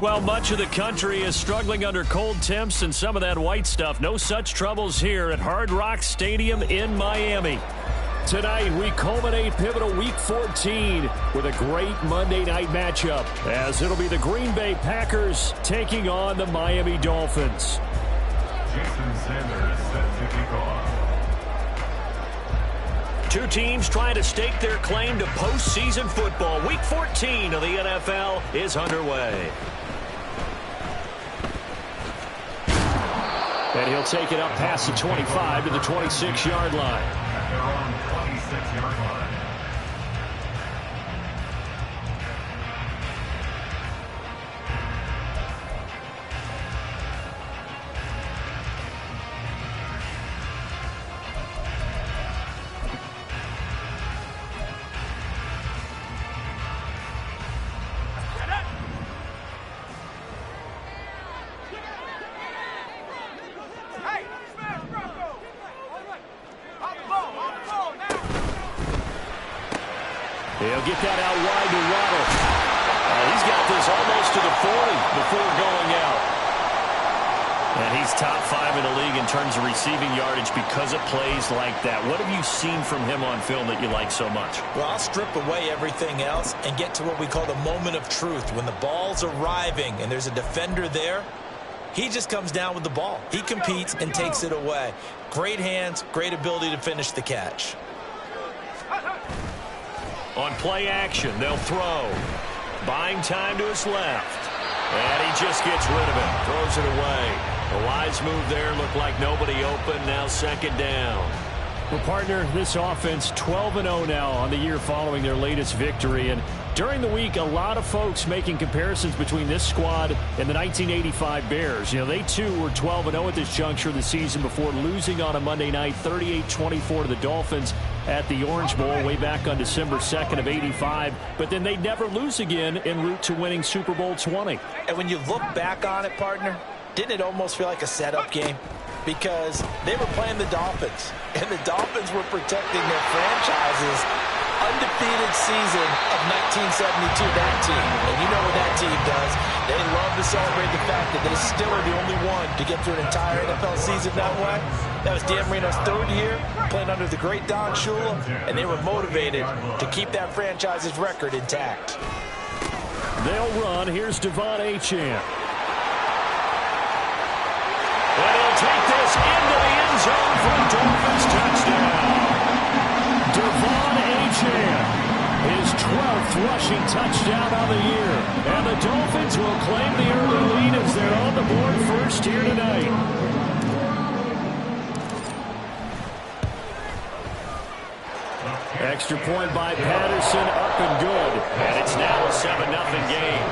Well, much of the country is struggling under cold temps and some of that white stuff. No such troubles here at Hard Rock Stadium in Miami. Tonight, we culminate pivotal Week 14 with a great Monday night matchup, as it'll be the Green Bay Packers taking on the Miami Dolphins. Jason Sanders set to kick off. Two teams trying to stake their claim to postseason football. Week 14 of the NFL is underway. And he'll take it up past the 25 to the 26-yard line. At their own 26-yard line. He'll get that out wide to Waddle. He's got this almost to the 40 before going out. And he's top 5 in the league in terms of receiving yardage because of plays like that. What have you seen from him on film that you like so much? Well, I'll strip away everything else and get to what we call the moment of truth. When the ball's arriving and there's a defender there, he just comes down with the ball. He competes and takes it away. Great hands, great ability to finish the catch. On play action, they'll throw. Buying time to his left. And he just gets rid of it. Throws it away. A wise move there. Looked like nobody open. Now second down. Well, partner, this offense 12-0 now on the year following their latest victory. And during the week, a lot of folks making comparisons between this squad and the 1985 Bears. You know, they too were 12-0 at this juncture of the season before losing on a Monday night 38-24 to the Dolphins at the Orange Bowl way back on December 2nd of 85. But then they'd never lose again en route to winning Super Bowl 20. And when you look back on it, partner, didn't it almost feel like a setup game? Because they were playing the Dolphins, and the Dolphins were protecting their franchise's undefeated season of 1972, that team. And you know what that team does. They love to celebrate the fact that they still are the only one to get through an entire NFL season that way. That was Dan Marino's third year, playing under the great Don Shula, and they were motivated to keep that franchise's record intact. They'll run. Here's Devon Achane. And he'll take this into the end zone for a Dolphins touchdown. Devon Achane, his 12th rushing touchdown of the year. And the Dolphins will claim the early lead as they're on the board first here tonight. Extra point by Patterson, up and good. And it's now a 7-0 game.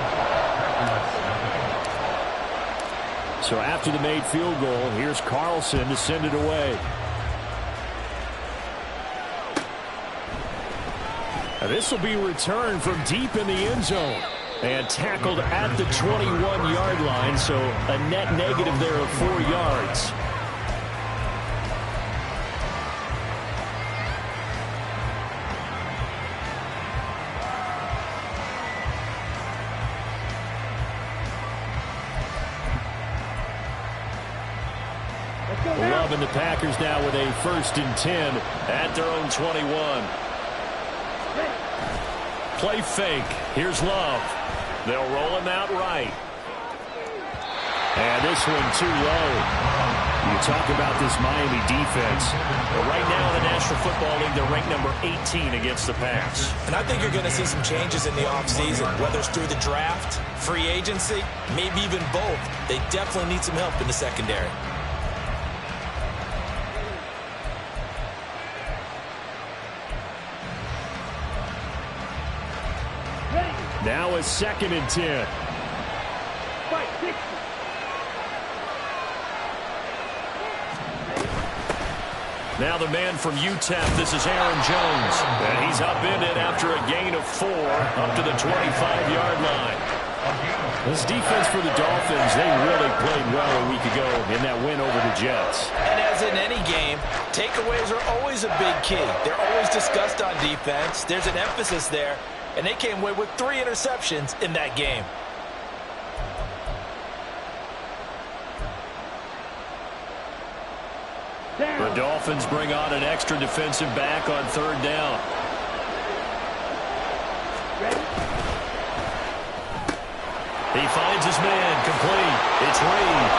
So after the made field goal, here's Carlson to send it away. This will be returned from deep in the end zone. And tackled at the 21-yard line, so a net negative there of 4 yards. Love and the Packers now with a 1st and 10 at their own 21. Play fake. Here's Love. They'll roll him out right. And this one too low. You talk about this Miami defense. But right now in the National Football League, they're ranked number 18 against the pass. And I think you're going to see some changes in the offseason, whether it's through the draft, free agency, maybe even both. They definitely need some help in the secondary. Now a 2nd and 10. Now the man from UTEP, this is Aaron Jones. And he's upended after a gain of 4 up to the 25-yard line. This defense for the Dolphins, they really played well a week ago in that win over the Jets. And as in any game, takeaways are always a big key. They're always discussed on defense. There's an emphasis there. And they came away with 3 interceptions in that game. The Dolphins bring on an extra defensive back on third down. He finds his man, complete. It's Reed.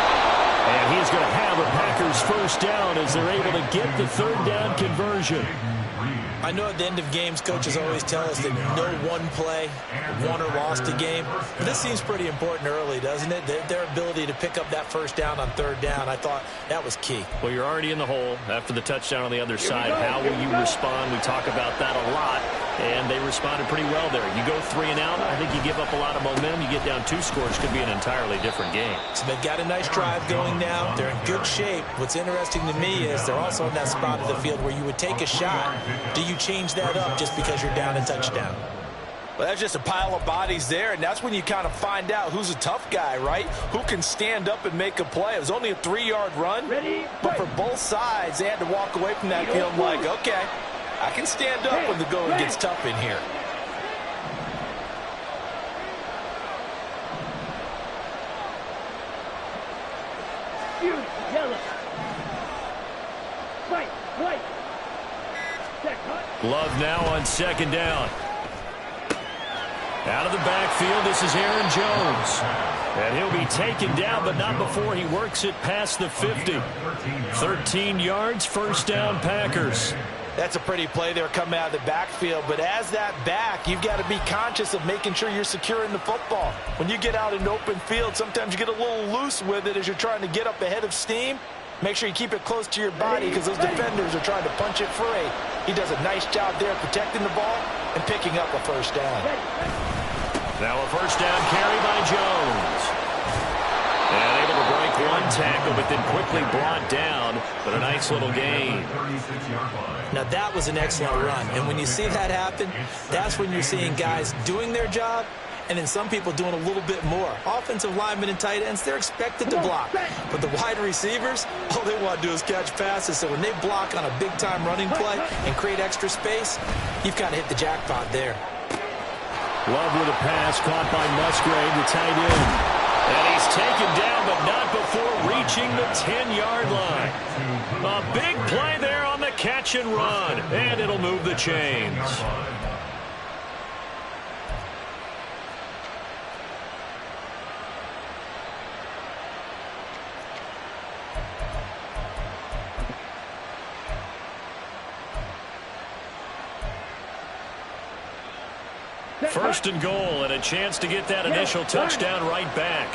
And he's going to have a Packers first down as they're able to get the third down conversion. I know at the end of games, coaches always tell us that no one play won or lost a game. But this seems pretty important early, doesn't it? Their ability to pick up that first down on third down, I thought that was key. Well, you're already in the hole after the touchdown on the other side. How will you respond? We talk about that a lot, and they responded pretty well there. You go 3 and out, I think you give up a lot of momentum. You get down 2 scores, could be an entirely different game. So they've got a nice drive going now. They're in good shape. What's interesting to me is they're also in that spot of the field where you would take a shot. Do you change that up just because you're down a touchdown? Well, that's just a pile of bodies there, and that's when you kind of find out who's a tough guy, right? Who can stand up and make a play. It was only a 3-yard run, but for both sides, they had to walk away from that field like, okay, I can stand up when the going gets tough in here. Love now on second down. Out of the backfield, this is Aaron Jones. And he'll be taken down, but not before he works it past the 50. 13 yards, first down, Packers. That's a pretty play there coming out of the backfield, but as that back, you've got to be conscious of making sure you're securing the football. When you get out in open field, sometimes you get a little loose with it as you're trying to get up ahead of steam. Make sure you keep it close to your body because those defenders are trying to punch it free. He does a nice job there protecting the ball and picking up a first down. Now a first down carry by Jones. And able to break one tackle, but then quickly brought down, but a nice little gain. Now that was an excellent run, and when you see that happen, that's when you're seeing guys doing their job, and then some people doing a little bit more. Offensive linemen and tight ends, they're expected to block. But the wide receivers, all they want to do is catch passes. So when they block on a big-time running play and create extra space, you've kind of hit the jackpot there. Love with a pass caught by Musgrave, the tight end. And he's taken down, but not before reaching the 10-yard line. A big play there on the catch and run, and it'll move the chains. First and goal, and a chance to get that initial touchdown right back.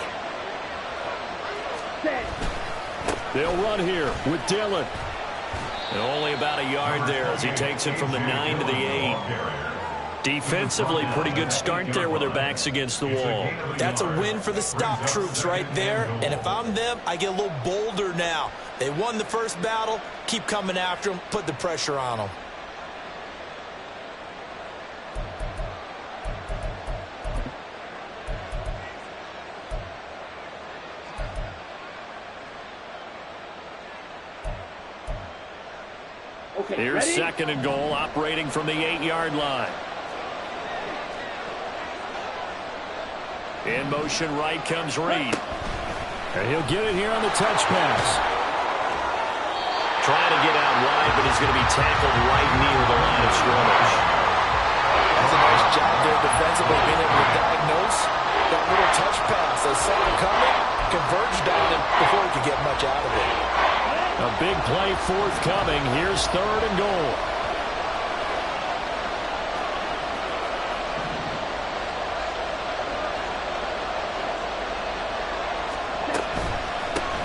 They'll run here with Dillon. And only about a yard there as he takes it from the 9 to the 8. Defensively, pretty good start there with their backs against the wall. That's a win for the stop troops right there. And if I'm them, I get a little bolder now. They won the first battle. Keep coming after them. Put the pressure on them. Here's second and goal, operating from the 8-yard line. In motion right comes Reed. And he'll get it here on the touch pass. Trying to get out wide, but he's going to be tackled right near the line of scrimmage. That's a nice job there defensively, being able to diagnose that little touch pass. They saw it coming, converged on him before he could get much out of it. A big play forthcoming. Here's third and goal.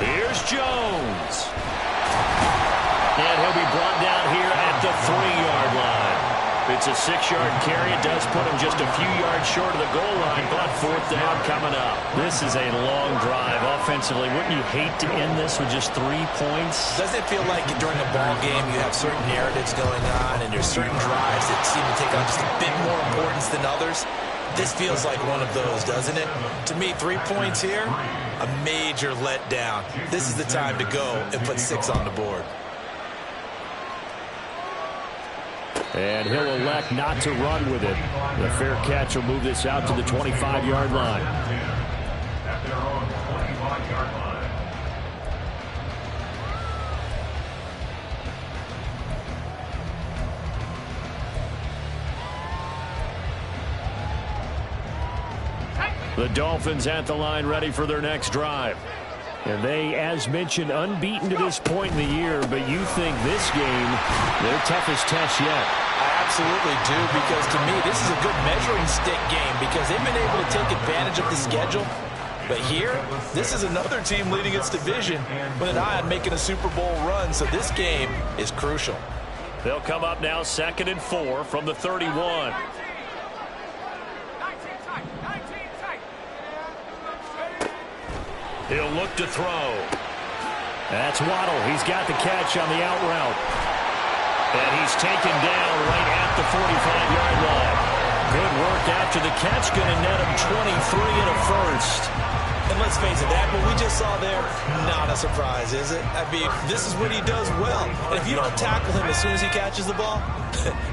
Here's Jones. And he'll be brought down here at the 3-yard line. It's a 6-yard carry. It does put him just a few yards short of the goal line, but fourth down coming up. This is a long drive offensively. Wouldn't you hate to end this with just 3 points? Doesn't it feel like during a ball game you have certain narratives going on and there's certain drives that seem to take on just a bit more importance than others? This feels like one of those, doesn't it? To me, 3 points here, a major letdown. This is the time to go and put 6 on the board. And he'll elect not to run with it. The fair catch will move this out to the 25-yard line. At their own 25-yard line. The Dolphins at the line ready for their next drive. And they, as mentioned, unbeaten to this point in the year, but you think this game, their toughest test yet? I absolutely do, because to me, this is a good measuring stick game because they've been able to take advantage of the schedule. But here, this is another team leading its division with an eye on making a Super Bowl run, so this game is crucial. They'll come up now 2nd and 4 from the 31. He'll look to throw. That's Waddle. He's got the catch on the out route. And he's taken down right at the 45-yard line. Good work after the catch. Going to net him 23 and a first. And let's face it, that what we just saw there, not a surprise, is it? I mean, this is what he does well. And if you don't tackle him as soon as he catches the ball,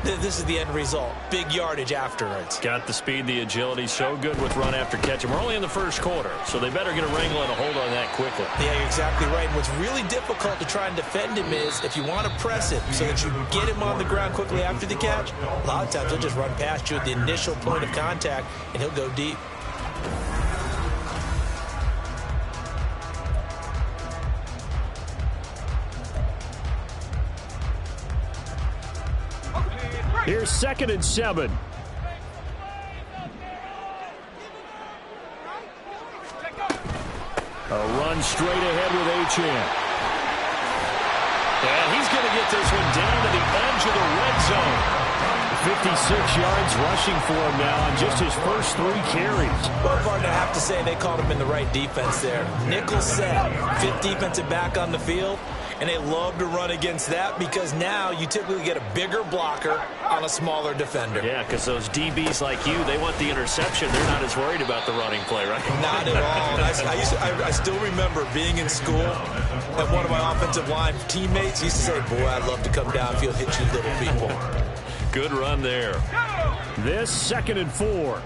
this is the end result. Big yardage afterwards. Got the speed, the agility, so good with run after catch. And we're only in the first quarter, so they better get a wrangle and a hold on that quickly. Yeah, you're exactly right. And what's really difficult to try and defend him is if you want to press it so that you get him on the ground quickly after the catch, a lot of times he'll just run past you at the initial point of contact, and he'll go deep. Here's 2nd and 7. A run straight ahead with Achane. And he's going to get this one down to the edge of the red zone. 56 yards rushing for him now on just his first 3 carries. Well, partner, I have to say they called him in the right defense there. Nickel set, 5th defensive back on the field. And they love to run against that because now you typically get a bigger blocker on a smaller defender. Yeah, because those DBs like you, they want the interception. They're not as worried about the running play, right? Not at all. I still remember being in school, and one of my offensive line teammates used to say, boy, I'd love to come downfield, hit you little people. Good run there. This 2nd and 4.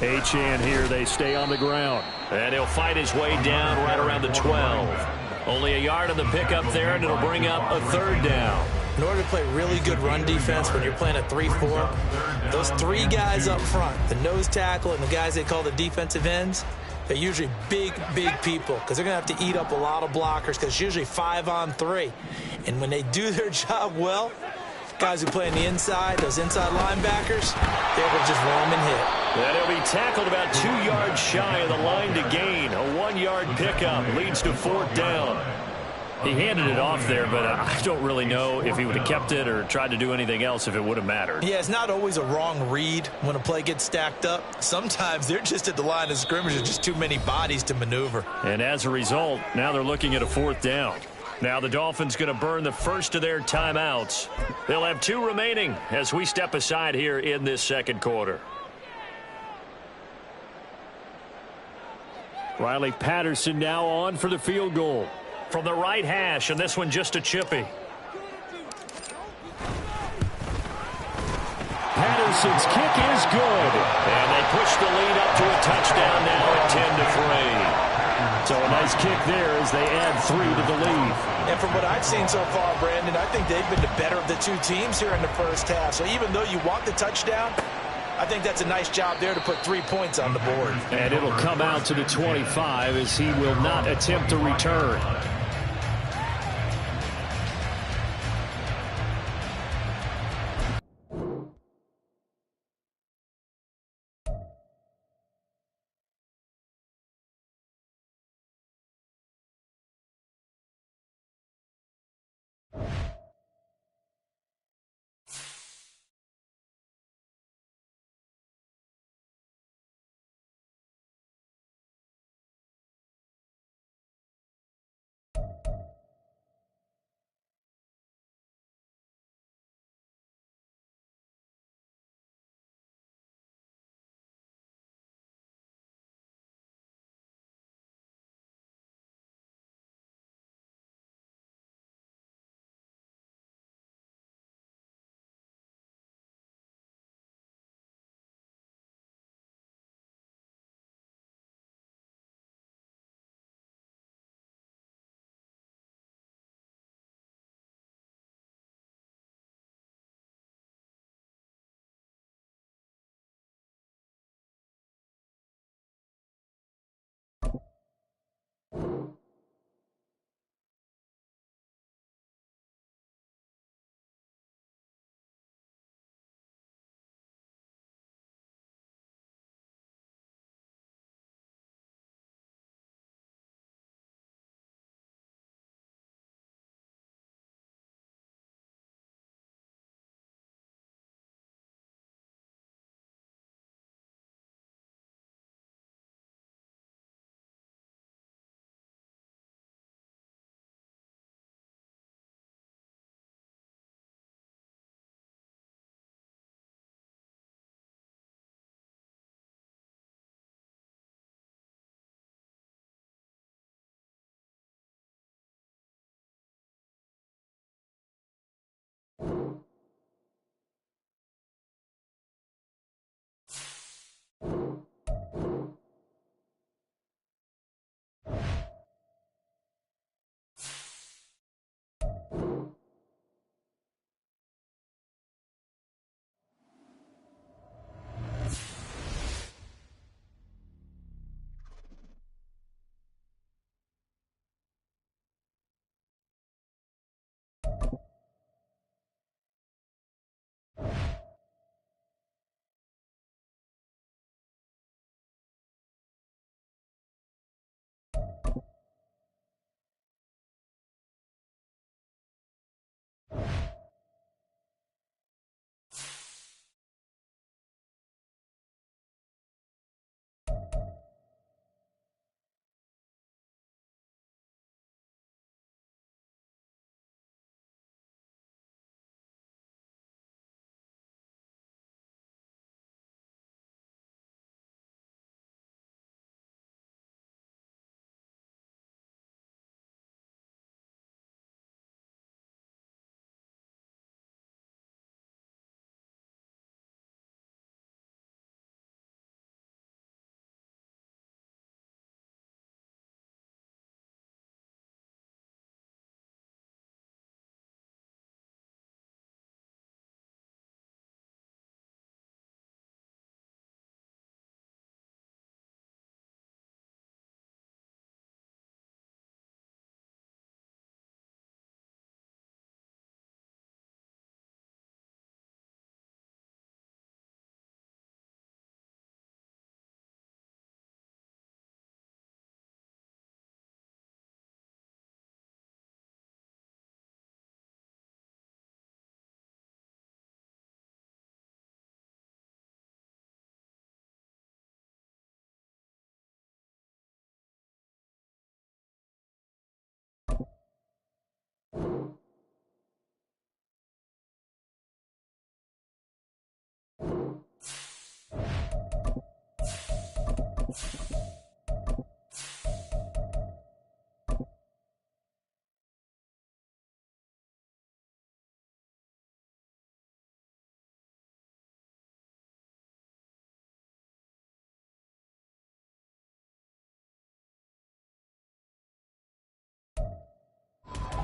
Achane here, they stay on the ground. And he'll fight his way down right around the 12. Only a yard on the pickup there, and it'll bring up a 3rd down. In order to play really good run defense when you're playing a 3-4, those 3 guys up front, the nose tackle and the guys they call the defensive ends, they're usually big, big people because they're going to have to eat up a lot of blockers because it's usually 5-on-3. And when they do their job well, guys who play on the inside, those inside linebackers, they're able to just roam and hit. And he'll be tackled about 2 yards shy of the line to gain. A 1-yard pickup leads to 4th down. He handed it off there, but I don't really know if he would have kept it or tried to do anything else if it would have mattered. Yeah, it's not always a wrong read when a play gets stacked up. Sometimes they're just at the line of scrimmage. There's just too many bodies to maneuver. And as a result, now they're looking at a 4th down. Now the Dolphins going to burn the first of their timeouts. They'll have 2 remaining as we step aside here in this 2nd quarter. Riley Patterson now on for the field goal. From the right hash, and this one just a chippy. Patterson's kick is good. And they push the lead up to a touchdown now at 10-3. So a nice kick there as they add 3 to the lead. And from what I've seen so far, Brandon, I think they've been the better of the 2 teams here in the first half. So even though you want the touchdown, I think that's a nice job there to put 3 points on the board. And it'll come out to the 25 as he will not attempt to return.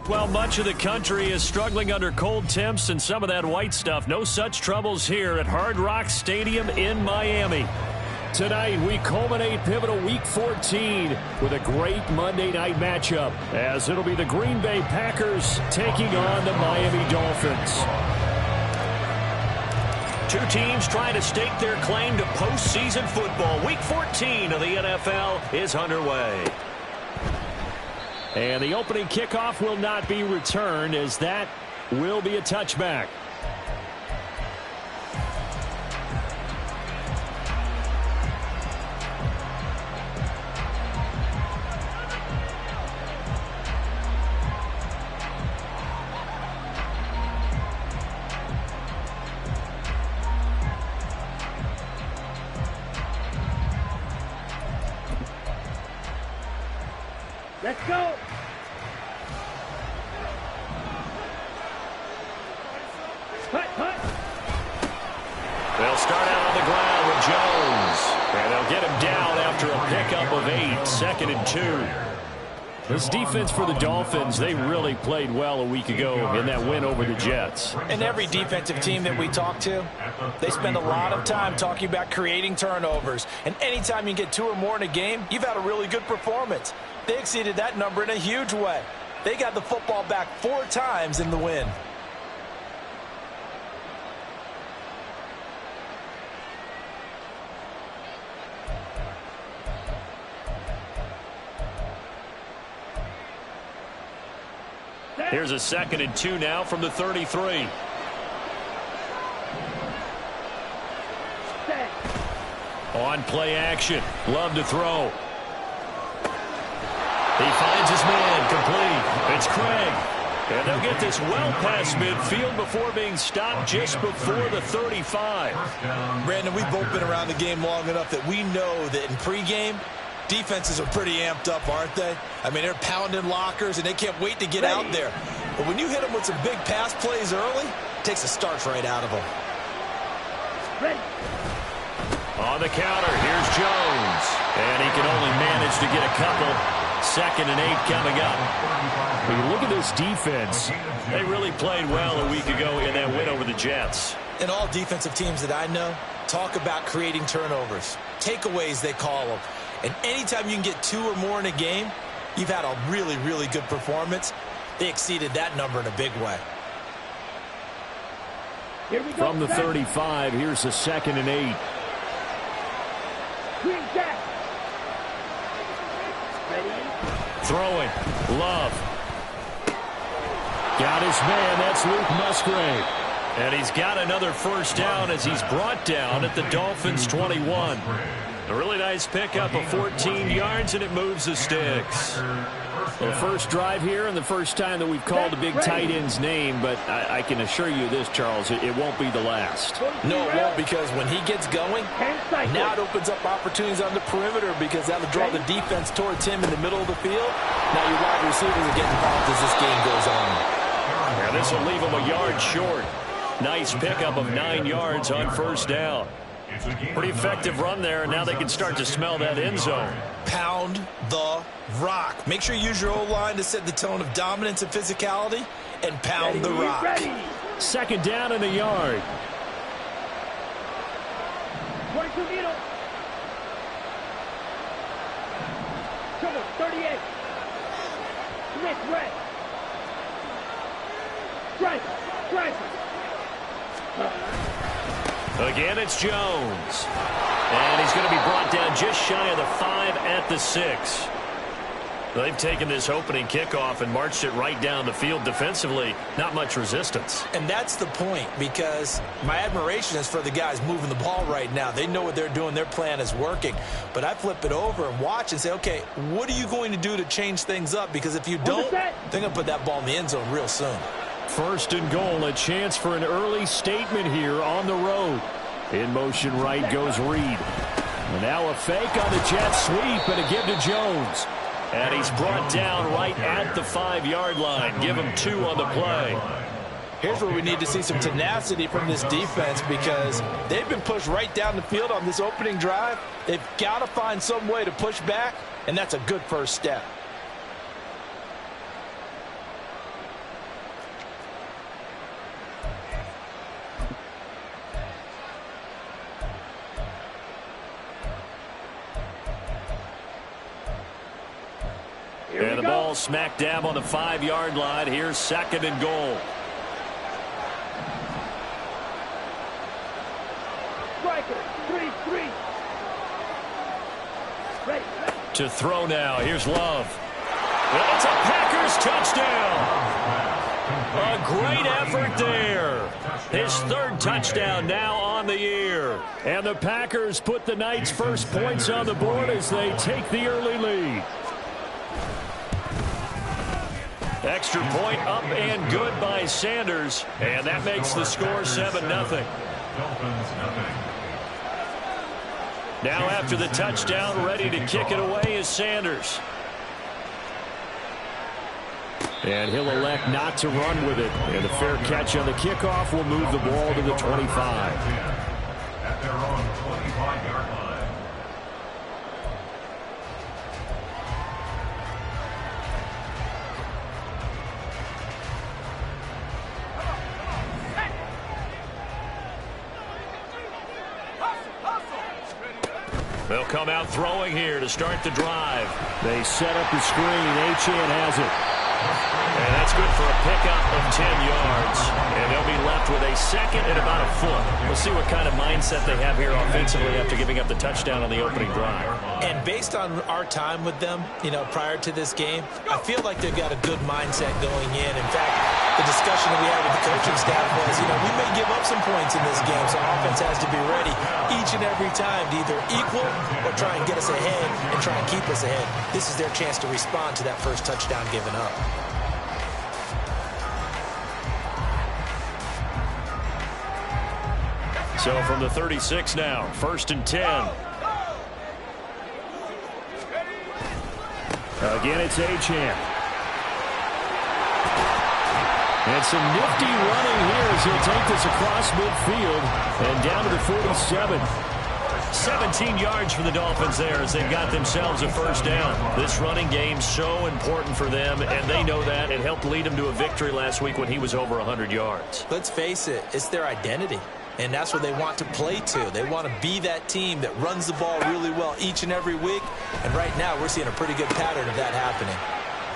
Well, much of the country is struggling under cold temps and some of that white stuff. No such troubles here at Hard Rock Stadium in Miami. Tonight, we culminate pivotal Week 14 with a great Monday night matchup, as it'll be the Green Bay Packers taking on the Miami Dolphins. Two teams trying to stake their claim to postseason football. Week 14 of the NFL is underway. And the opening kickoff will not be returned, as that will be a touchback. Let's go. They'll start out on the ground with Jones. And they'll get him down after a pickup of 8, 2nd and 2. This defense for the Dolphins, they really played well a week ago in that win over the Jets. And every defensive team that we talk to, they spend a lot of time talking about creating turnovers. And anytime you get 2 or more in a game, you've had a really good performance. They exceeded that number in a huge way. They got the football back 4 times in the win. Here's a 2nd and 2 now from the 33. On play action. Love to throw. He finds his man complete. It's Craig. And they'll get this well past midfield before being stopped just before the 35. Brandon, we've both been around the game long enough that we know that in pregame, defenses are pretty amped up, aren't they? I mean, they're pounding lockers, and they can't wait to get out there. But when you hit them with some big pass plays early, it takes the starch right out of them. Ready. On the counter, here's Jones. And he can only manage to get a couple. 2nd and 8 coming up. When you look at this defense, they really played well a week ago in that win over the Jets. And all defensive teams that I know talk about creating turnovers. Takeaways, they call them. And anytime you can get 2 or more in a game, you've had a really, really good performance. They exceeded that number in a big way. Here we go. From the 35, here's a 2nd and 8. Green Jack. Ready. Throwing. Love. Got his man. That's Luke Musgrave. And he's got another first down as he's brought down at the Dolphins' 21. A really nice pickup of 14 yards, and it moves the sticks. Well, the first drive here and the first time that we've called a big tight end's name, but I can assure you this, Charles, it won't be the last. No, it won't, because when he gets going, now it opens up opportunities on the perimeter, because that'll draw the defense towards him in the middle of the field. Now your wide receivers are getting involved as this game goes on. Yeah, this will leave him a yard short. Nice pickup of 9 yards on first down. Pretty effective run there, and now they can start to smell that end zone. Pound the rock. Make sure you use your O-line to set the tone of dominance and physicality, and pound the rock. Ready. 2nd down and a yard. 22 middle. Come on, 38. Smith, red. Drive. Again, it's Jones. And he's going to be brought down just shy of the 5 at the 6. They've taken this opening kickoff and marched it right down the field defensively. Not much resistance. And that's the point, because my admiration is for the guys moving the ball right now. They know what they're doing. Their plan is working. But I flip it over and watch and say, okay, what are you going to do to change things up? Because if you don't, they're going to put that ball in the end zone real soon. 1st and goal, a chance for an early statement here on the road. In motion right goes Reed. And now a fake on the jet sweep and a give to Jones. And he's brought down right at the 5-yard line. Give him 2 on the play. Here's where we need to see some tenacity from this defense, because they've been pushed right down the field on this opening drive. They've got to find some way to push back, and that's a good first step. smack dab on the 5-yard line. Here's 2nd and goal. Striker, 3-3. Ready. To throw now. Here's Love. It's a Packers touchdown. A great effort there. His 3rd touchdown now on the year. And the Packers put the Knights' first points on the board as they take the early lead. Extra point up and good by Sanders. And that makes the score 7-0. Now after the touchdown, ready to kick it away is Sanders. And he'll elect not to run with it. And the fair catch on the kickoff will move the ball to the 25. At their own 25-yard line. They'll come out throwing here to start the drive. They set up the screen. Achane has it. And that's good for a pickup of 10 yards. And they'll be left with a 2nd and about a foot. We'll see what kind of mindset they have here offensively after giving up the touchdown on the opening drive. And based on our time with them, prior to this game, I feel like they've got a good mindset going in. In fact, the discussion that we had with the coaching staff was, we may give up some points in this game, so offense has to be ready each and every time to either equal or try and get us ahead and try and keep us ahead. This is their chance to respond to that first touchdown given up. So from the 36 now, 1st and 10. Again, it's Achane. And some nifty running here as he'll take this across midfield and down to the 47. 17 yards for the Dolphins there as they've got themselves a first down. This running game so important for them, and they know that. It helped lead them to a victory last week when he was over 100 yards. Let's face it, it's their identity. And that's what they want to play to. They want to be that team that runs the ball really well each and every week. And right now, we're seeing a pretty good pattern of that happening.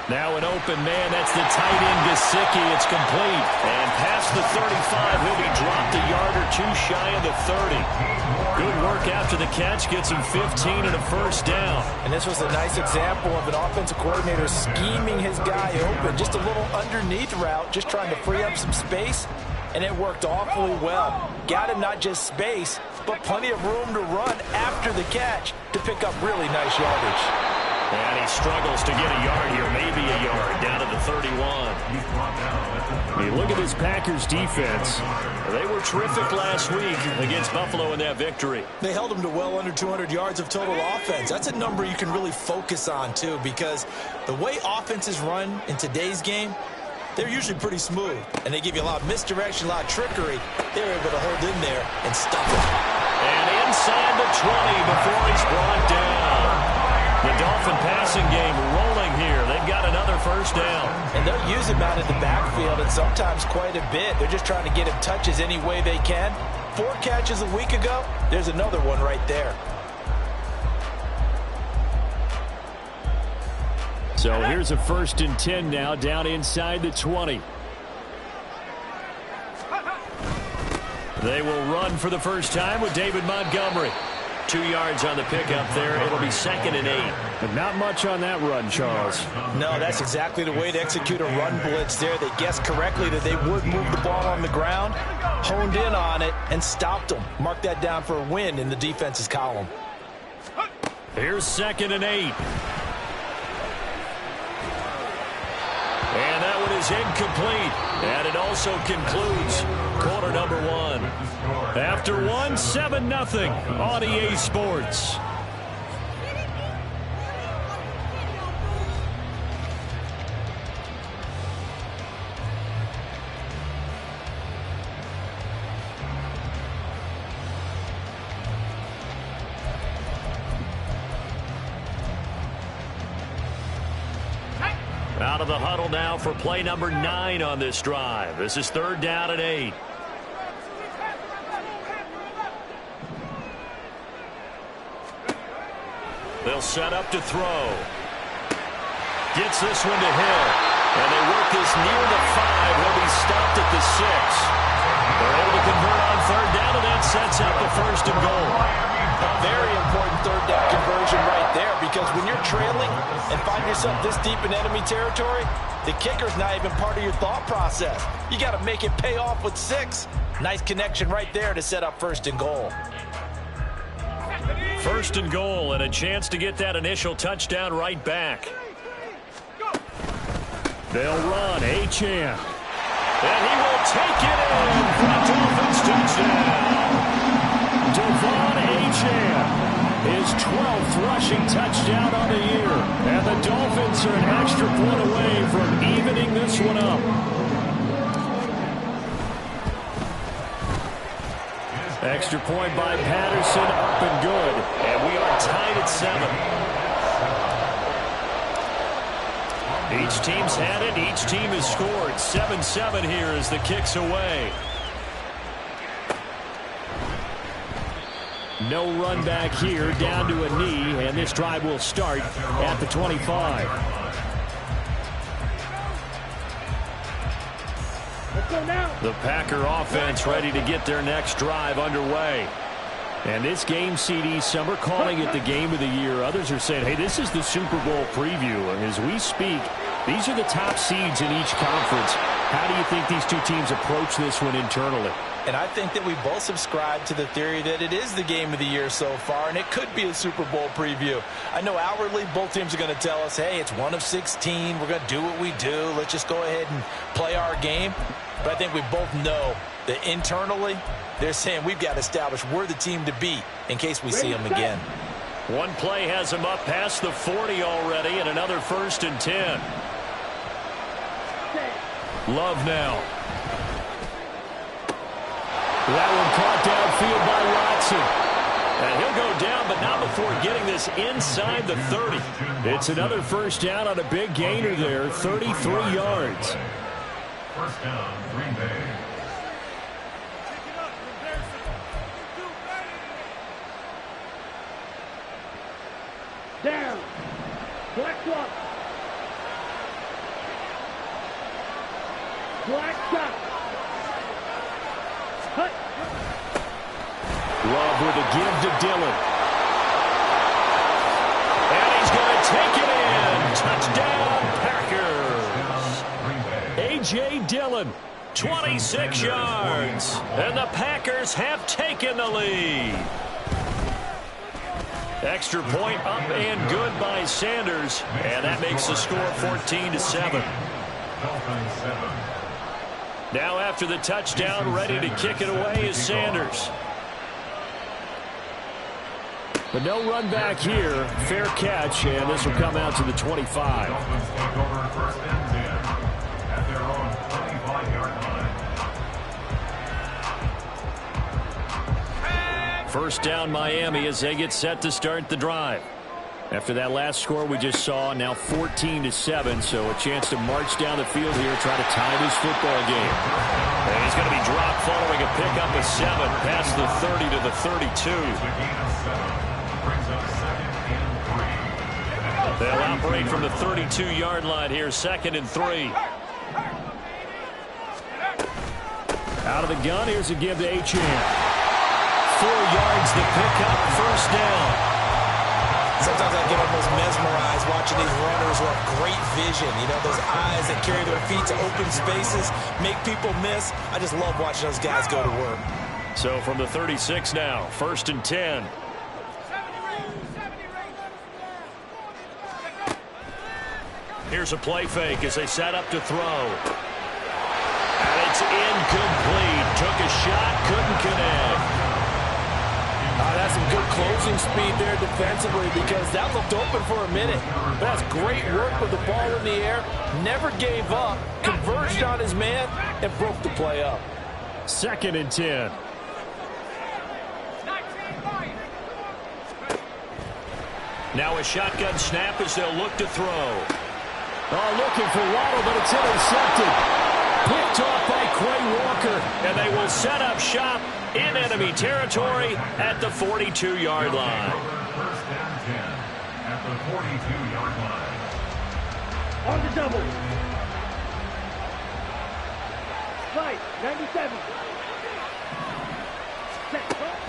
Now an open man. That's the tight end, Gesicki. It's complete. And past the 35, he'll be dropped a yard or two shy of the 30. Good work after the catch. Gets him 15 and a first down. And this was a nice example of an offensive coordinator scheming his guy open. Just a little underneath route, just trying to free up some space. And it worked awfully well. Got him not just space, but plenty of room to run after the catch to pick up really nice yardage. And he struggles to get a yard here, maybe a yard, down to the 31. You look at this Packers defense. They were terrific last week against Buffalo in that victory. They held them to well under 200 yards of total offense. That's a number you can really focus on, too, because the way offenses run in today's game, they're usually pretty smooth, and they give you a lot of misdirection, a lot of trickery. They were able to hold in there and stop it. And inside the 20 before he's brought down. The Dolphin passing game rolling here. They've got another first down. And they'll use him out in the backfield, and sometimes quite a bit. They're just trying to get him touches any way they can. 4 catches a week ago, there's another one right there. So here's a 1st and 10 now, down inside the 20. They will run for the first time with David Montgomery. 2 yards on the pickup there. It'll be 2nd and 8. But not much on that run, Charles. No, that's exactly the way to execute a run blitz there. They guessed correctly that they would move the ball on the ground, honed in on it, and stopped them. Mark that down for a win in the defense's column. Here's 2nd and 8. And that one is incomplete. And it also concludes quarter number 1. After 1, 7-0 on EA Sports. Out of the huddle now for play number 9 on this drive. This is 3rd down and 8. They'll set up to throw. Gets this one to Hill. And they work this near the 5. He'll be stopped at the 6. They're able to convert on third down, and that sets up a first and goal. A very important third down conversion right there, because when you're trailing and find yourself this deep in enemy territory, the kicker's not even part of your thought process. You got to make it pay off with 6. Nice connection right there to set up first and goal. First and goal, and a chance to get that initial touchdown right back. They'll run, Achane. And he will take it in for a Dolphins touchdown. Devon Achane, his 12th rushing touchdown on the year. And the Dolphins are an extra point away from evening this one up. Extra point by Patterson, up and good. And we are tied at 7. Each team's had it. Each team has scored. 7-7 here as the kick's away. No run back here, down to a knee, and this drive will start at the 25. The Packer offense ready to get their next drive underway. And this game, CD, some are calling it the game of the year. Others are saying, hey, this is the Super Bowl preview. And as we speak, these are the top seeds in each conference. How do you think these two teams approach this one internally? And I think that we both subscribe to the theory that it is the game of the year so far, and it could be a Super Bowl preview. I know outwardly both teams are going to tell us, hey, it's 1 of 16. We're going to do what we do. Let's just go ahead and play our game. But I think we both know that internally, they're saying we've got to establish we're the team to beat in case we see them again. One play has them up past the 40 already, and another 1st and 10. Love now. That one caught downfield by Watson. And he'll go down, but not before getting this inside the 30. It's another first down on a big gainer there, 33 yards. First down, Green Bay. Down. Black block. Black shot. Cut. Love with a give to Dillon. And he's going to take it in. Touchdown, Packers. A.J. Dillon, 26 yards. And the Packers have taken the lead. Extra point up and good by Sanders. And that makes the score 14-7. Now after the touchdown, ready to kick it away is Sanders. But no run back here. Fair catch, and this will come out to the 25. Dolphins take over first and 10 at their own 25-yard line. First down Miami as they get set to start the drive. After that last score we just saw, now 14-7, so a chance to march down the field here, try to tie this football game. And he's going to be dropped following a pickup of 7 past the 30 to the 32. They'll operate from the 32-yard line here, 2nd and 3. Out of the gun, here's a give to Achane. 4 yards the pickup, first down. Sometimes I get almost mesmerized watching these runners who have great vision. You know, those eyes that carry their feet to open spaces, make people miss. I just love watching those guys go to work. So from the 36 now, 1st and 10. Here's a play fake as they set up to throw. And it's incomplete. Took a shot, couldn't connect. That's some good closing speed there defensively, because that looked open for a minute. But that's great work with the ball in the air. Never gave up, converged on his man, and broke the play up. 2nd and 10. Now a shotgun snap as they'll look to throw. Oh, looking for Waddle, but it's intercepted. Picked off by Quay Walker, and they will set up shop in enemy territory at the 42-yard line. First and 10 at the 42-yard line. On the double. Right, 97.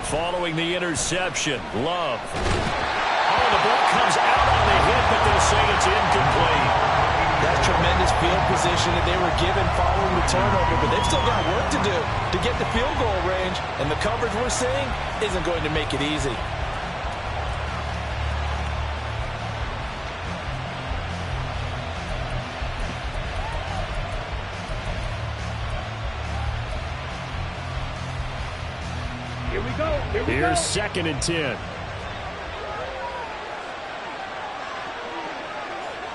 Following the interception, Love. Oh, the ball comes out on the hit, but they'll say it's incomplete. That's tremendous field position that they were given following the turnover, but they've still got work to do to get the field goal range, and the coverage we're seeing isn't going to make it easy. Here we go. Here we Here's go. 2nd and 10.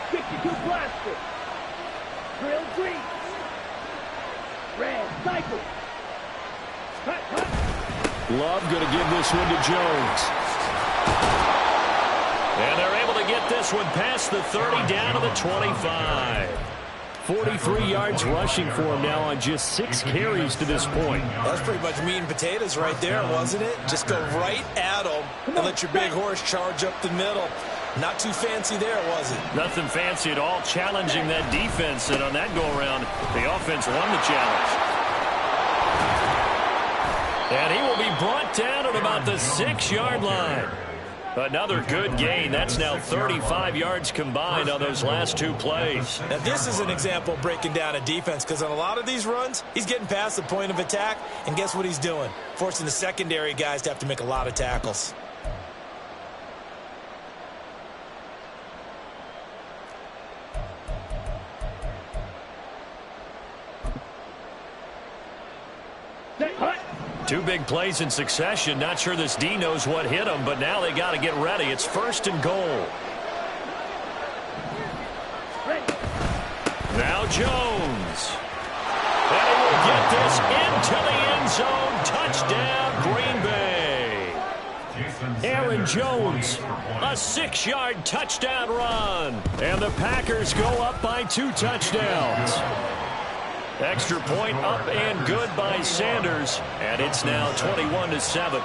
62 plastic. Drill green. Red cycle. Cut, cut. Love going to give this one to Jones. And they're able to get this one past the 30 down to the 25. 43 yards rushing for him now on just 6 carries to this point. That's pretty much meat and potatoes right there, wasn't it? Just go right at them and let your big horse charge up the middle. Not too fancy there, was it? Nothing fancy at all, challenging that defense, and on that go-around, the offense won the challenge. And he will be brought down at about the 6-yard line. Another good gain. That's now 35 yards combined on those last 2 plays. Now, this is an example of breaking down a defense, because on a lot of these runs, he's getting past the point of attack, and guess what he's doing? Forcing the secondary guys to have to make a lot of tackles. Cut. 2 big plays in succession. Not sure this D knows what hit him, but now they got to get ready. It's 1st and goal. Ready. Now Jones. And he will get this into the end zone. Touchdown, Green Bay. Aaron Jones, a 6-yard touchdown run. And the Packers go up by 2 touchdowns. Extra point up and good by Sanders, and it's now 21-7.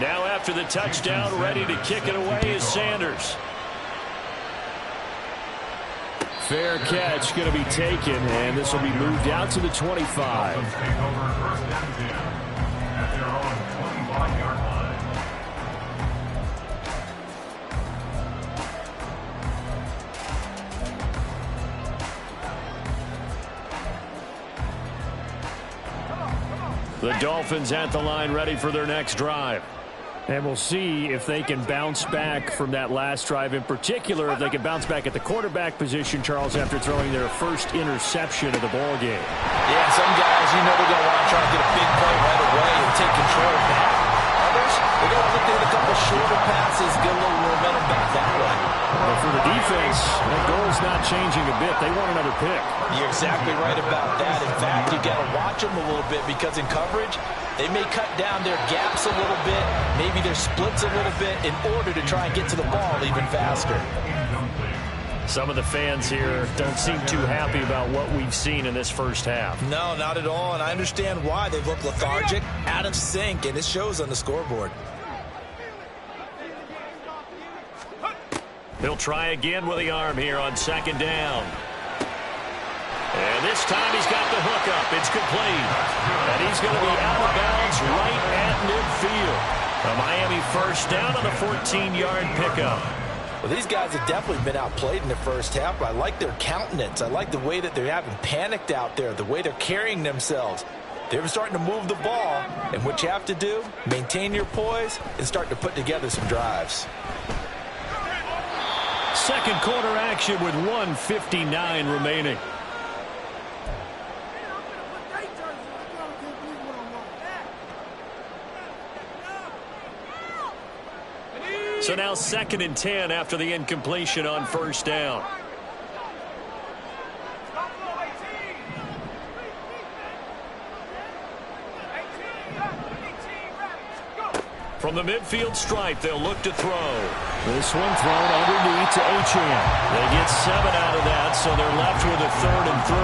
Now after the touchdown, ready to kick it away is Sanders. Fair catch going to be taken, and this will be moved out to the 25. Take over 1st and 10 at their own 25-yard line. The Dolphins at the line ready for their next drive. And we'll see if they can bounce back from that last drive, in particular if they can bounce back at the quarterback position, Charles, after throwing their first interception of the ball game. Yeah, some guys, you know they're going to want to try to get a big play right away and take control of that. Others, they're going to look to hit a couple shorter passes, get a little momentum back that way. But for the defense, that goal's not changing a bit. They want another pick. You're exactly right about that. In fact, you got to watch them a little bit, because in coverage, they may cut down their gaps a little bit, maybe their splits a little bit, in order to try and get to the ball even faster. Some of the fans here don't seem too happy about what we've seen in this first half. No, not at all, and I understand why. They've looked lethargic, out of sync, and it shows on the scoreboard. He'll try again with the arm here on 2nd down. And this time he's got the hook up. It's complete. And he's going to be out of bounds right at midfield. A Miami 1st down on the 14-yard pickup. Well, these guys have definitely been outplayed in the first half, but I like their countenance. I like the way that they haven't panicked out there, the way they're carrying themselves. They're starting to move the ball, and what you have to do, maintain your poise and start to put together some drives. 2nd quarter action with 1:59 remaining. So now 2nd and 10 after the incompletion on 1st down. From the midfield stripe, they'll look to throw. This one thrown underneath to Achane. They get 7 out of that, so they're left with a 3rd and 3.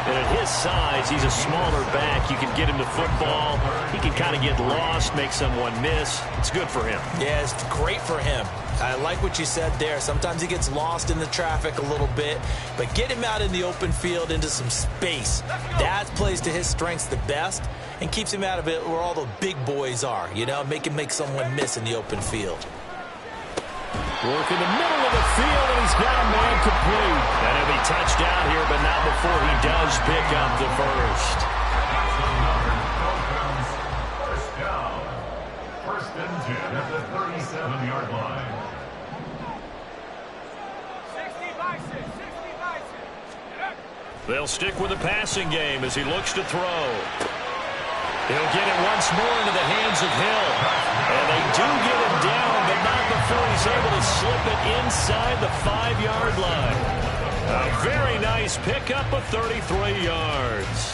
And it his size, he's a smaller back. You can get him to football. He can kind of get lost, make someone miss. It's good for him. Yeah, it's great for him. I like what you said there. Sometimes he gets lost in the traffic a little bit, but get him out in the open field into some space. That plays to his strengths the best and keeps him out of it where all the big boys are, you know, make him make someone miss in the open field. Work in the middle of the field, and he's got a man complete. And he'll be touched out here, but not before he does pick up the first. First down. First and 10 at the 37-yard line. 60-6. They'll stick with the passing game as he looks to throw. He'll get it once more into the hands of Hill. And they do get him down, but not before he's able to slip it inside the 5-yard line. A very nice pickup of 33 yards.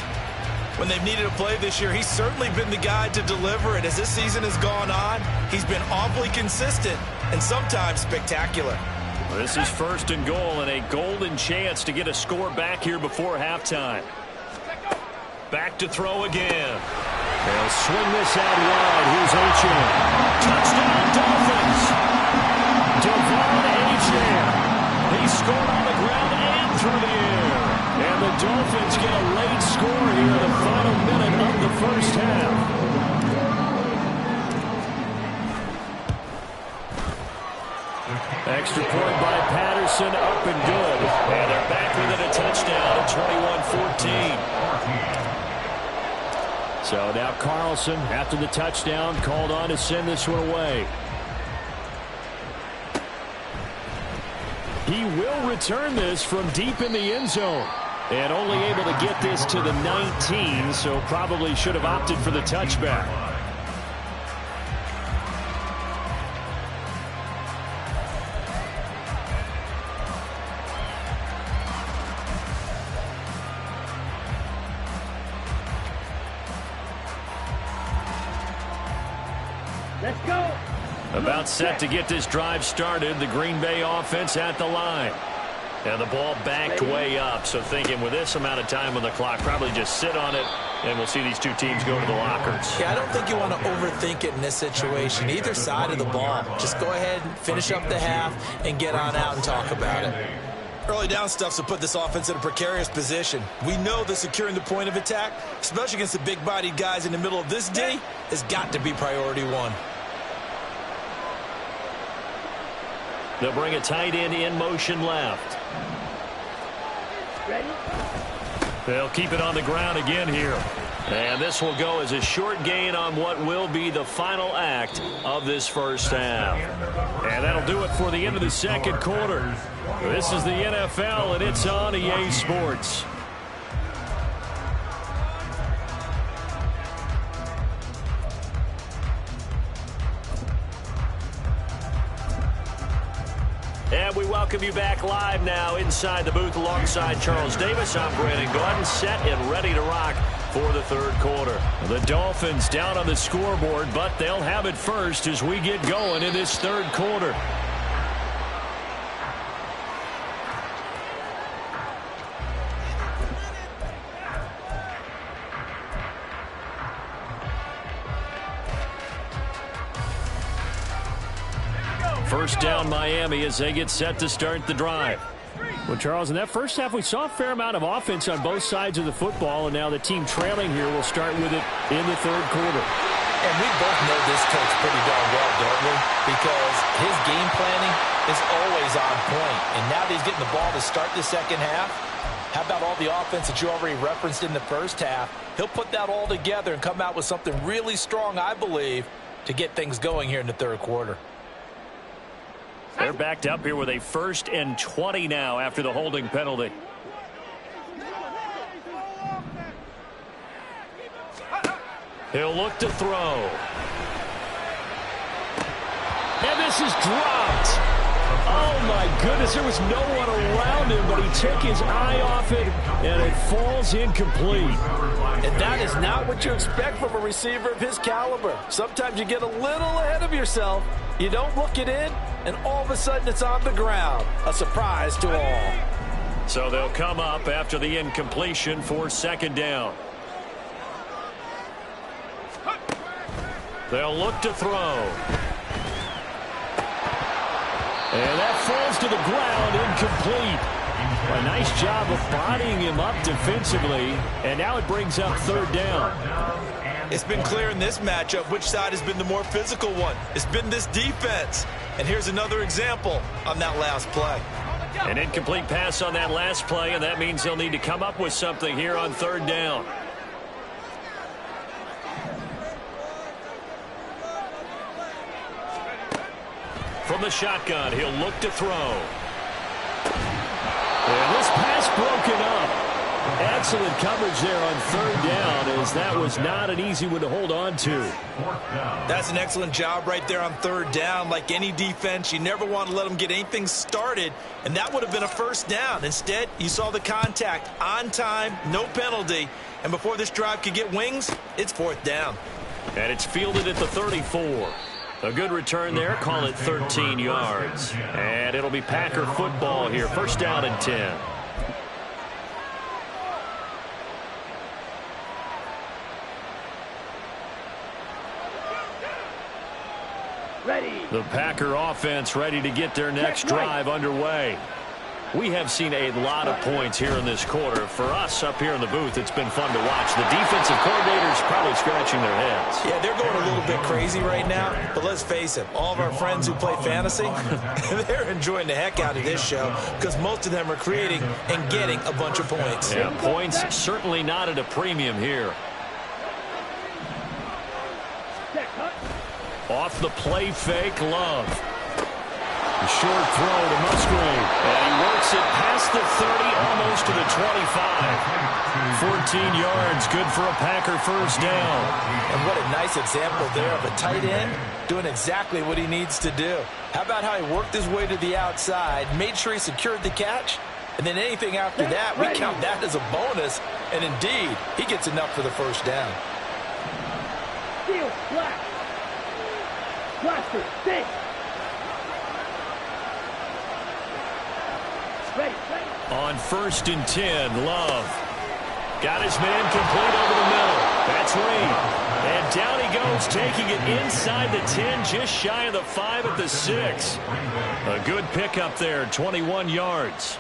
When they've needed a play this year, he's certainly been the guy to deliver it. As this season has gone on, he's been awfully consistent and sometimes spectacular. This is first and goal and a golden chance to get a score back here before halftime. Back to throw again. They'll swing this out wide. Here's Achane. Touchdown, Dolphins. Devon Achane. He scored on the ground and through the air. And the Dolphins get a late score here in the final minute of the first half. Extra point by Patterson, up and good. And they're back within a touchdown at 21-14. So now Carlson, after the touchdown, called on to send this one away. He will return this from deep in the end zone. And only able to get this to the 19, so probably should have opted for the touchback. Let's go. About set to get this drive started. The Green Bay offense at the line. And the ball backed way up. So thinking with this amount of time on the clock, probably just sit on it, and we'll see these two teams go to the lockers. Yeah, I don't think you want to overthink it in this situation. Either side of the ball. Just go ahead and finish up the half and get on out and talk about it. Early down stuff's to put this offense in a precarious position. We know that securing the point of attack, especially against the big-bodied guys in the middle of this D, has got to be priority one. They'll bring a tight end in motion left. Ready? They'll keep it on the ground again here. And this will go as a short gain on what will be the final act of this first half. And that'll do it for the end of the second quarter. This is the NFL, and it's on EA Sports. And we welcome you back live now inside the booth alongside Charles Davis. I'm Brandon Gordon, set and ready to rock for the third quarter. The Dolphins down on the scoreboard, but they'll have it first as we get going in this third quarter. First down Miami as they get set to start the drive. Well, Charles, in that first half, we saw a fair amount of offense on both sides of the football, and now the team trailing here will start with it in the third quarter. And we both know this coach pretty darn well, don't we? Because his game planning is always on point. And now that he's getting the ball to start the second half, how about all the offense that you already referenced in the first half? He'll put that all together and come out with something really strong, I believe, to get things going here in the third quarter. They're backed up here with a 1st and 20 now after the holding penalty. He'll look to throw. And this is dropped. Oh, my goodness. There was no one around him, but he took his eye off it, and it falls incomplete. And that is not what you expect from a receiver of his caliber. Sometimes you get a little ahead of yourself. You don't look it in, and all of a sudden it's on the ground. A surprise to all. So they'll come up after the incompletion for second down. They'll look to throw. And that falls to the ground, incomplete. A nice job of bodying him up defensively, and now it brings up third down. It's been clear in this matchup which side has been the more physical one. It's been this defense. And here's another example on that last play. An incomplete pass on that last play, and that means they'll need to come up with something here on third down. From the shotgun, he'll look to throw. And this pass broken up. Excellent coverage there on third down, as that was not an easy one to hold on to. That's an excellent job right there on third down. Like any defense, you never want to let them get anything started, and that would have been a first down. Instead, you saw the contact on time, no penalty, and before this drive could get wings, it's fourth down. And it's fielded at the 34. A good return there, call it 13 yards. And it'll be Packer football here, first down and 10. Ready. The Packer offense ready to get their next drive underway. We have seen a lot of points here in this quarter. For us up here in the booth, it's been fun to watch. The defensive coordinators probably scratching their heads. Yeah, they're going a little bit crazy right now, but let's face it, all of our friends who play fantasy, they're enjoying the heck out of this show because most of them are creating and getting a bunch of points. Yeah, points certainly not at a premium here. Off the play fake, Love. A short throw to Musgrave. And he works it past the 30, almost to the 25. 14 yards, good for a Packer first down. And what a nice example there of a tight end doing exactly what he needs to do. How about how he worked his way to the outside, made sure he secured the catch, and then anything after that, we count that as a bonus. And indeed, he gets enough for the first down. Steal, black. Blaster, stay. Ready. On first and 10, Love. Got his man complete over the middle. That's Reed. And down he goes, taking it inside the 10, just shy of the 5 at the 6. A good pickup there, 21 yards.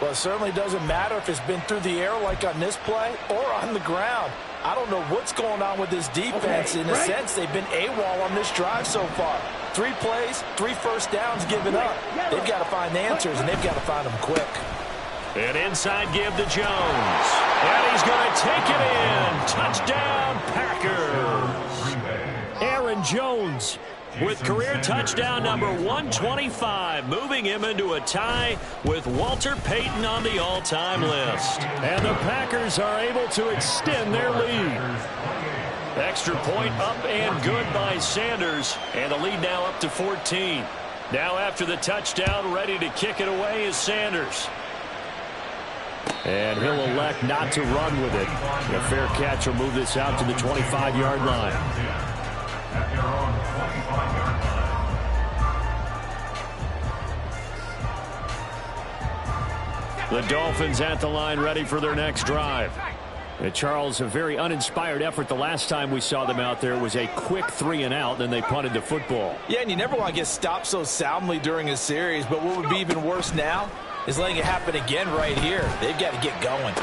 Well, it certainly doesn't matter if it's been through the air like on this play or on the ground. I don't know what's going on with this defense. In a sense, they've been AWOL on this drive so far. 3 plays, 3 first downs given up. They've got to find answers, and they've got to find them quick. An inside give to Jones. And he's going to take it in. Touchdown, Packers. Aaron Jones with career touchdown number 125, moving him into a tie with Walter Payton on the all-time list. And the Packers are able to extend their lead. Extra point up and good by Sanders, and the lead now up to 14. Now after the touchdown, ready to kick it away is Sanders. And he'll elect not to run with it. A fair catch will move this out to the 25-yard line. At their own 25-yard line. The Dolphins at the line, ready for their next drive. And Charles, a very uninspired effort the last time we saw them out there. It was a quick 3-and-out, then they punted the football. Yeah, and you never want to get stopped so soundly during a series, but what would be even worse now is letting it happen again right here. They've got to get going.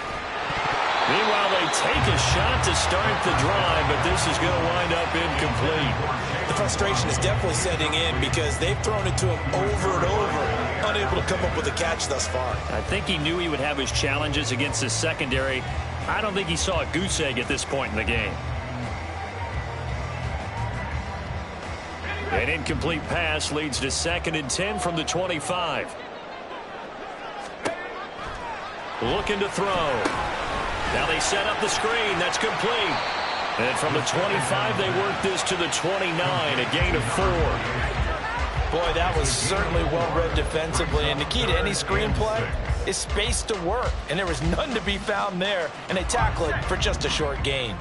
Meanwhile, they take a shot to start the drive, but this is going to wind up incomplete. The frustration is definitely setting in because they've thrown it to him over and over, unable to come up with a catch thus far. I think he knew he would have his challenges against the secondary. I don't think he saw a goose egg at this point in the game. An incomplete pass leads to 2nd and 10 from the 25. Looking to throw. Now they set up the screen. That's complete. And from the 25, they work this to the 29, a gain of 4. Boy, that was certainly well-read defensively. And the key to any screenplay is space to work. And there was none to be found there. And they tackle it for just a short gain.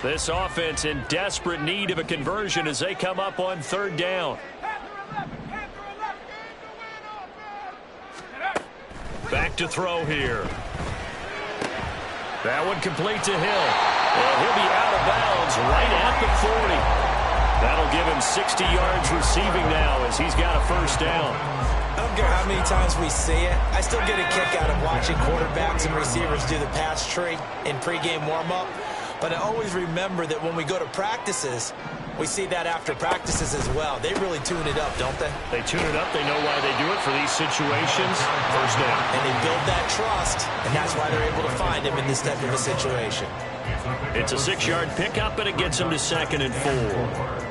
This offense in desperate need of a conversion as they come up on 3rd down. Back back to throw here. That one complete to Hill. And he'll be out of bounds right at the 40. That'll give him 60 yards receiving now as he's got a first down. I don't care how many times we see it. I still get a kick out of watching quarterbacks and receivers do the pass tree in pregame warm-up. But I always remember that when we go to practices, we see that after practices as well. They really tune it up, don't they? They tune it up. They know why they do it for these situations. First down. And they build that trust, and that's why they're able to find him in this type of a situation. It's a 6-yard pickup, and it gets him to 2nd and 4.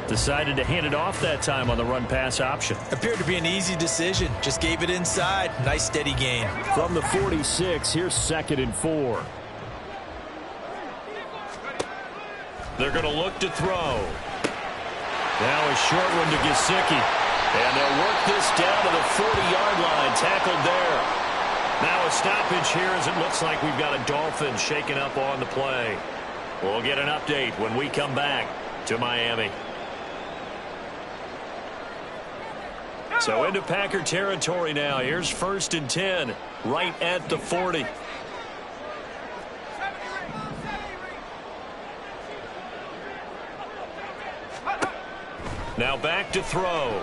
Decided to hand it off that time on the run-pass option. Appeared to be an easy decision. Just gave it inside. Nice, steady gain. From the 46, here's 2nd and 4. They're going to look to throw. Now a short one to Gesicki. And they'll work this down to the 40-yard line. Tackled there. Now a stoppage here as it looks like we've got a Dolphin shaking up on the play. We'll get an update when we come back to Miami. So into Packer territory now. Here's 1st and 10 right at the 40. Now back to throw.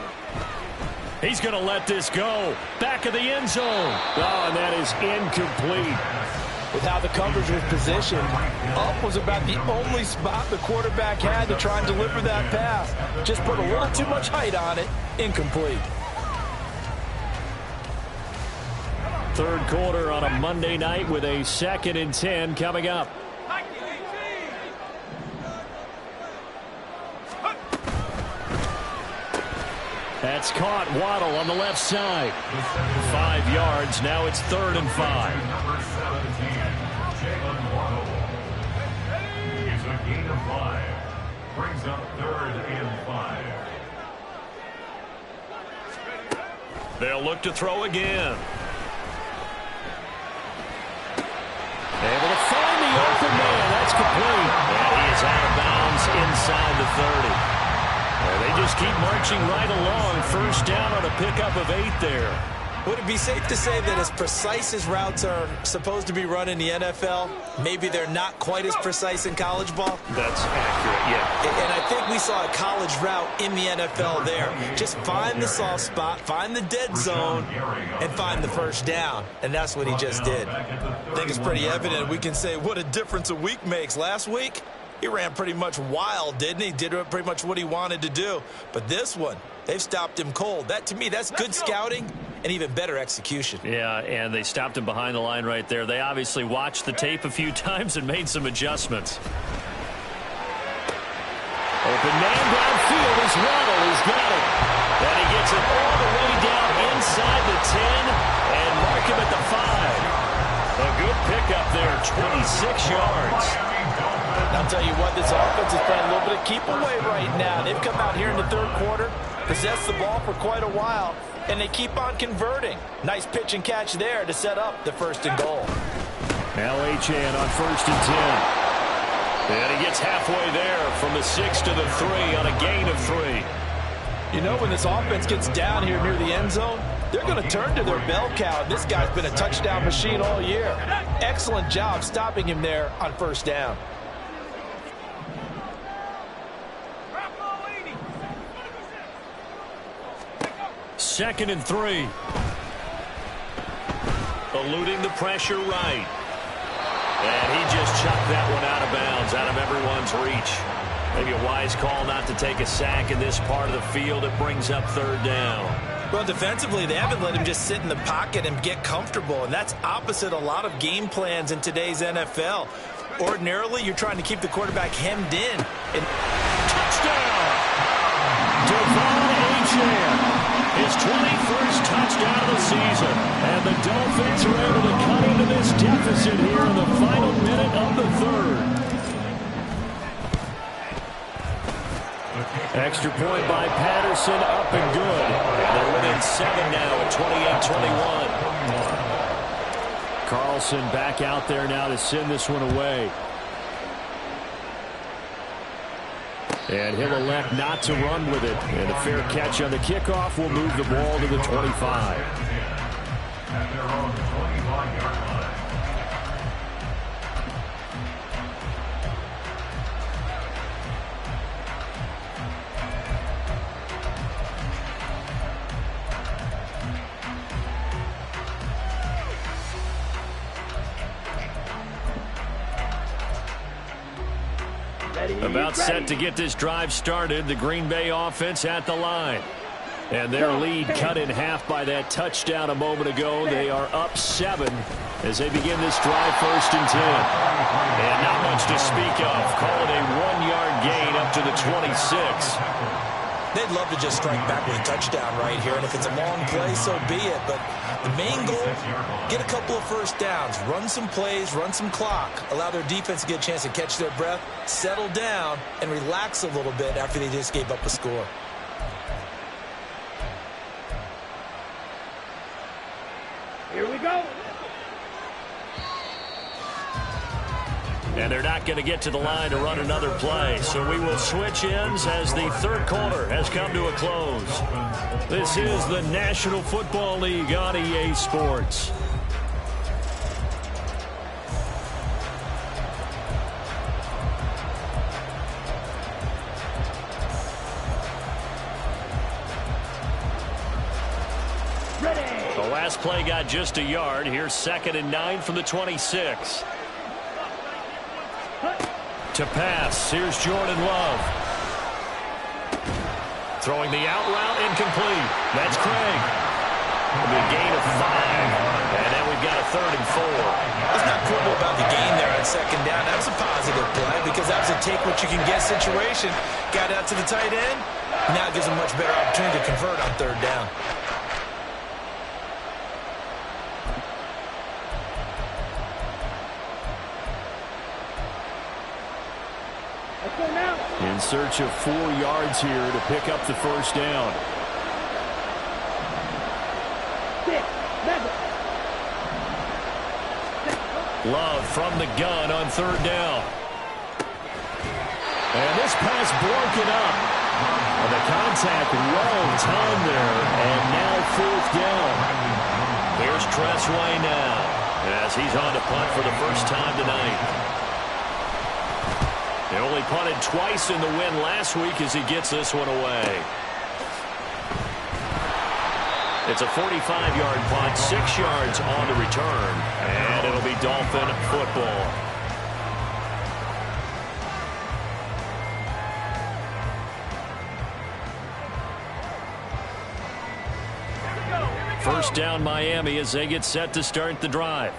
He's going to let this go. Back of the end zone. Oh, and that is incomplete. With how the coverage was positioned, up was about the only spot the quarterback had to try and deliver that pass. Just put a little too much height on it. Incomplete. Third quarter on a Monday night with a 2nd and 10 coming up. That's caught. Waddle on the left side. 5 yards. Now it's 3rd and 5. Number 17, Jalen Waddle. It's a gain of 5. Brings up 3rd and 5. They'll look to throw again. Able to find the open man. That's complete. And he is out of bounds inside the 30. And they just keep marching right along. First down on a pickup of 8 there. Would it be safe to say that as precise as routes are supposed to be run in the NFL, maybe they're not quite as precise in college ball? That's accurate, yeah. And I think we saw a college route in the NFL there. Just find the soft spot, find the dead zone, and find the first down. And that's what he just did. I think it's pretty evident. We can say what a difference a week makes. Last week, he ran pretty much wild, didn't he? Did pretty much what he wanted to do. But this one, they've stopped him cold. That, to me, that's good scouting and even better execution. Yeah, and they stopped him behind the line right there. They obviously watched the tape a few times and made some adjustments. Open man downfield is Waddle. He's got it. And he gets it all the way down inside the 10 and mark him at the 5. A good pickup there, 26 yards. I'll tell you what, this offense is playing a little bit of keep away right now. They've come out here in the third quarter, possessed the ball for quite a while, and they keep on converting. Nice pitch and catch there to set up the 1st and goal. Now Achane on 1st and 10. And he gets halfway there from the 6 to the 3 on a gain of 3. You know, when this offense gets down here near the end zone, they're going to turn to their bell cow. This guy's been a touchdown machine all year. Excellent job stopping him there on 1st down. Second and 3. Eluding the pressure right. And he just chucked that one out of bounds, out of everyone's reach. Maybe a wise call not to take a sack in this part of the field. It brings up 3rd down. Well, defensively, they haven't let him just sit in the pocket and get comfortable, and that's opposite a lot of game plans in today's NFL. Ordinarily, you're trying to keep the quarterback hemmed in. And touchdown! Devon Achane. His 21st touchdown of the season. And the Dolphins are able to cut into this deficit here in the final minute of the 3rd. Extra point by Patterson, up and good. And they're within 7 now at 28-21. Carlson back out there now to send this one away. And he'll elect not to run with it. And a fair catch on the kickoff will move the ball to the 25. About set to get this drive started. The Green Bay offense at the line. And their lead cut in half by that touchdown a moment ago. They are up 7 as they begin this drive, 1st and 10. And not much to speak of. Call it a 1-yard gain up to the 26. They'd love to just strike back with a touchdown right here. And if it's a long play, so be it. But the main goal, get a couple of first downs. Run some plays, run some clock. Allow their defense to get a chance to catch their breath, settle down, and relax a little bit after they just gave up a score. Here we go. And they're not going to get to the line to run another play. So we will switch ends as the third quarter has come to a close. This is the National Football League on EA Sports. The last play got just a yard. Here's 2nd and 9 from the 26. To pass, here's Jordan Love. Throwing the out route, incomplete. That's Craig. The gain of 5. And then we've got a 3rd and 4. Let's not quibble about the gain there on 2nd down. That was a positive play because that was a take-what-you-can-get situation. Got out to the tight end. Now it gives them a much better opportunity to convert on 3rd down. In search of 4 yards here to pick up the first down. 6, 7. Love from the gun on 3rd down. And this pass broken up. And the contact well timed there. And now 4th down. Here's Tressway now as he's on to punt for the first time tonight. They only punted twice in the win last week as he gets this one away. It's a 45-yard punt, 6 yards on the return, and it'll be Dolphin football. First down Miami as they get set to start the drive.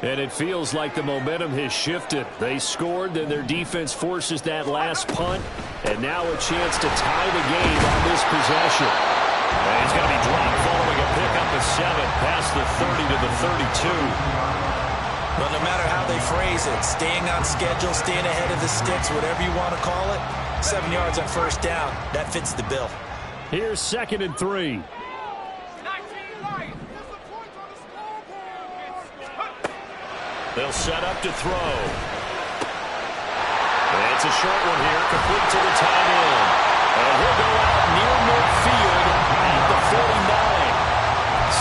And it feels like the momentum has shifted. They scored, then their defense forces that last punt, and now a chance to tie the game on this possession. And he's going to be dropped following a pickup of 7 past the 30 to the 32. Well, no matter how they phrase it, staying on schedule, staying ahead of the sticks, whatever you want to call it, 7 yards on 1st down, that fits the bill. Here's 2nd and 3. They'll set up to throw. And it's a short one here, complete to the tight end. And he'll go out near midfield at the 49.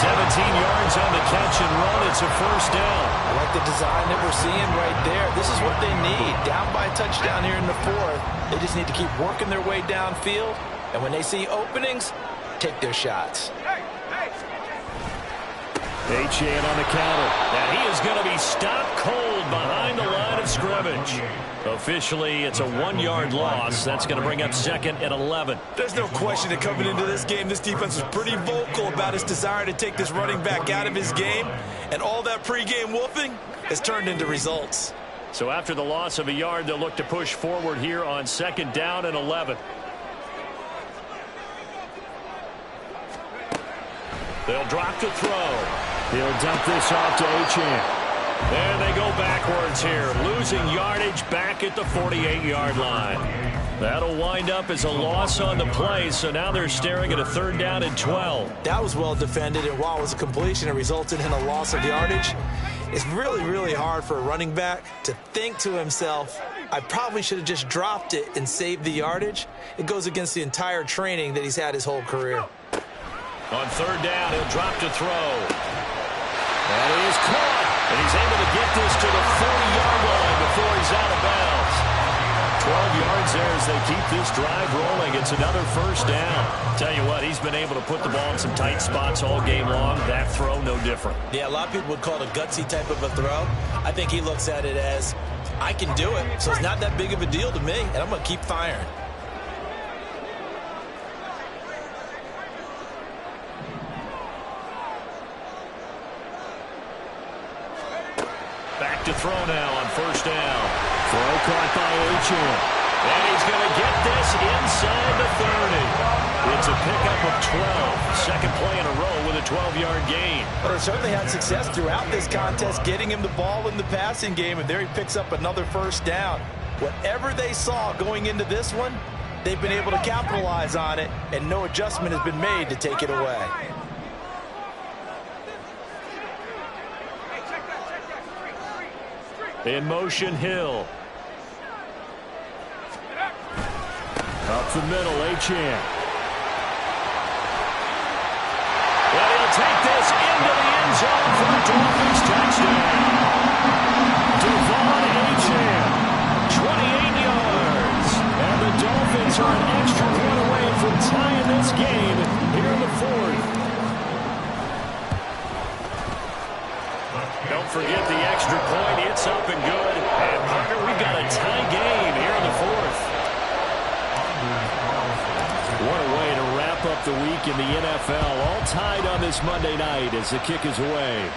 17 yards on the catch and run. It's a first down. I like the design that we're seeing right there. This is what they need. Down by a touchdown here in the 4th. They just need to keep working their way downfield. And when they see openings, take their shots. Achane on the counter. And he is going to be stopped cold behind the line of scrimmage. Officially, it's a 1-yard loss. That's going to bring up 2nd and 11. There's no question that coming into this game, this defense was pretty vocal about his desire to take this running back out of his game. And all that pregame wolfing has turned into results. So after the loss of a yard, they'll look to push forward here on 2nd down and 11. They'll drop to throw. He'll dump this off to Achane. And they go backwards here, losing yardage back at the 48-yard line. That'll wind up as a loss on the play, so now they're staring at a 3rd down and 12. That was well defended, and while it was a completion, it resulted in a loss of yardage. It's really, really hard for a running back to think to himself, I probably should have just dropped it and saved the yardage. It goes against the entire training that he's had his whole career. On 3rd down, he'll drop to throw. And he is caught. And he's able to get this to the 40-yard line before he's out of bounds. 12 yards there as they keep this drive rolling. It's another first down. Tell you what, he's been able to put the ball in some tight spots all game long. That throw, no different. Yeah, a lot of people would call it a gutsy type of a throw. I think he looks at it as I can do it, so it's not that big of a deal to me, and I'm going to keep firing. Back to throw now on first down. Throw caught by Achane. And he's going to get this inside the 30. It's a pickup of 12. Second play in a row with a 12-yard gain. But they certainly had success throughout this contest getting him the ball in the passing game, and there he picks up another first down. Whatever they saw going into this one, they've been able to capitalize on it, and no adjustment has been made to take it away. In motion, Hill. Up the middle, Achane. And he'll take this into the end zone for a Dolphins touchdown. Devon Achane, 28 yards. And the Dolphins are an extra point away from tying this game here in the fourth. Don't forget the extra point. It's up and good. And, partner, we've got a tie game here in the fourth. What a way to wrap up the week in the NFL. All tied on this Monday night as the kick is away.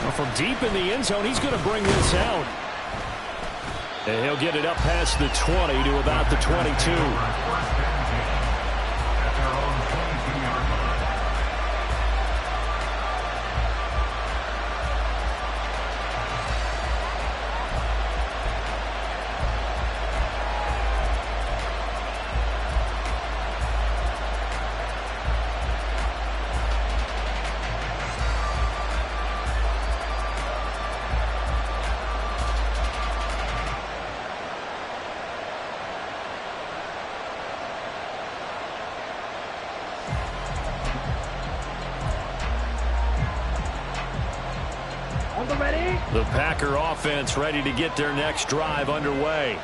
Well, from deep in the end zone, he's going to bring this out. And he'll get it up past the 20 to about the 22. The Packer offense ready to get their next drive underway.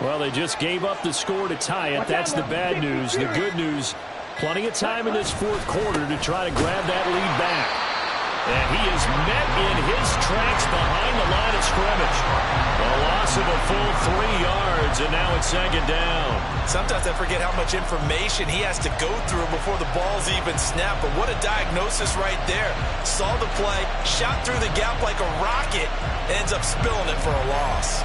Well, they just gave up the score to tie it. That's the bad news. The good news, plenty of time in this fourth quarter to try to grab that lead back. And he is met in his tracks behind the line of scrimmage. A loss of a full 3 yards, and now it's second down. Sometimes I forget how much information he has to go through before the ball's even snapped. But what a diagnosis right there. Saw the play, shot through the gap like a rocket, ends up spilling it for a loss.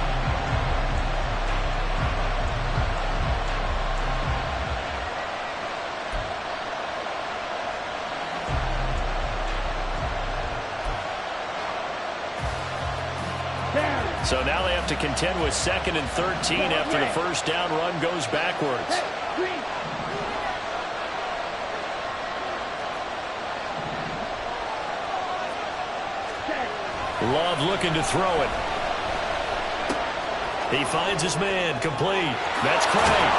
So now they have to contend with 2nd and 13 after the first down run goes backwards. Love looking to throw it. He finds his man, complete. That's Craig.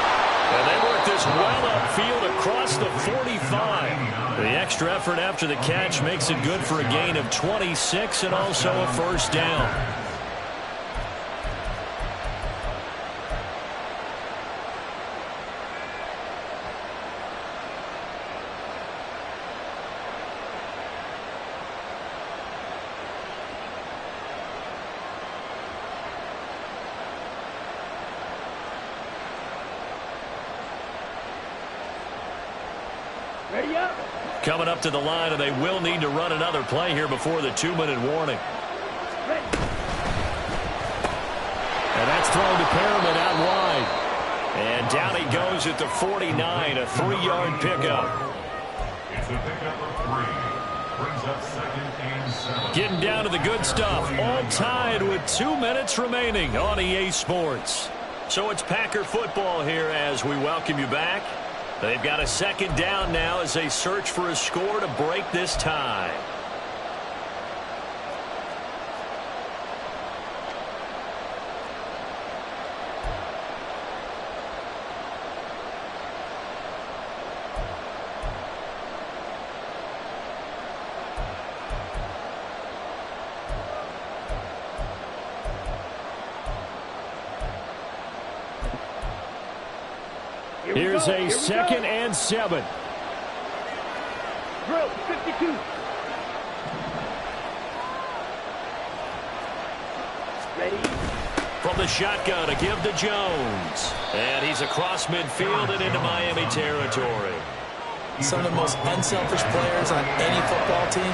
And they work this well upfield across the 45. The extra effort after the catch makes it good for a gain of 26 and also a first down. Ready up. Coming up to the line, and they will need to run another play here before the 2-minute warning. Ready. And that's thrown to Perriman out wide. And down he goes at the 49, a 3-yard pickup. It's a pickup of 3. Brings up 2nd and 7. Getting down to the good stuff. All tied with 2 minutes remaining on EA Sports. So it's Packer football here as we welcome you back. They've got a second down now as they search for a score to break this tie. Here's a 2nd and 7. Drill 52. the shotgun to give to Jones. And he's across midfield and into Miami territory. Some of the most unselfish players on any football team,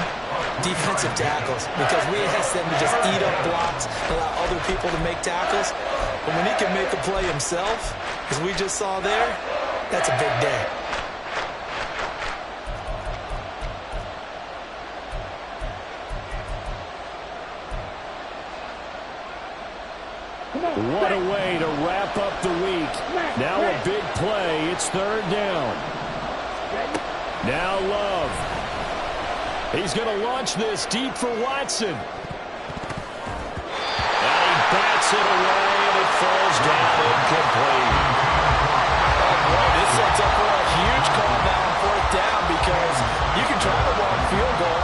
defensive tackles, because we ask them to just eat up blocks, allow other people to make tackles. But when he can make a play himself, as we just saw there, that's a big day. What a way to wrap up the week. Now a big play. It's third down. Now Love. He's going to launch this deep for Watson. And he bats it away, and it falls down incomplete. Oh, boy, this sets up for a huge call now on fourth down because you can try the long field goal,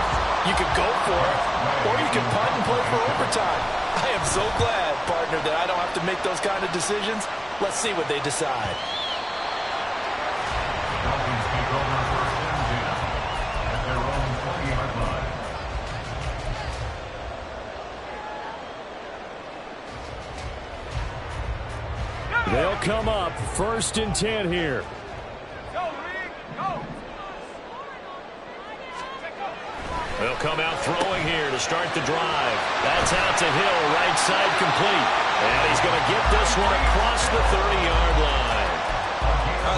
you could go for it, or you can punt and play for overtime. I am so glad, partner, that I don't have to make those kind of decisions. Let's see what they decide. Dolphins take over first and 10 at their own 20-yard line. They'll come up first and 10 here. They'll come out throwing here to start the drive. That's out to Hill, right side complete. And he's going to get this one across the 30-yard line.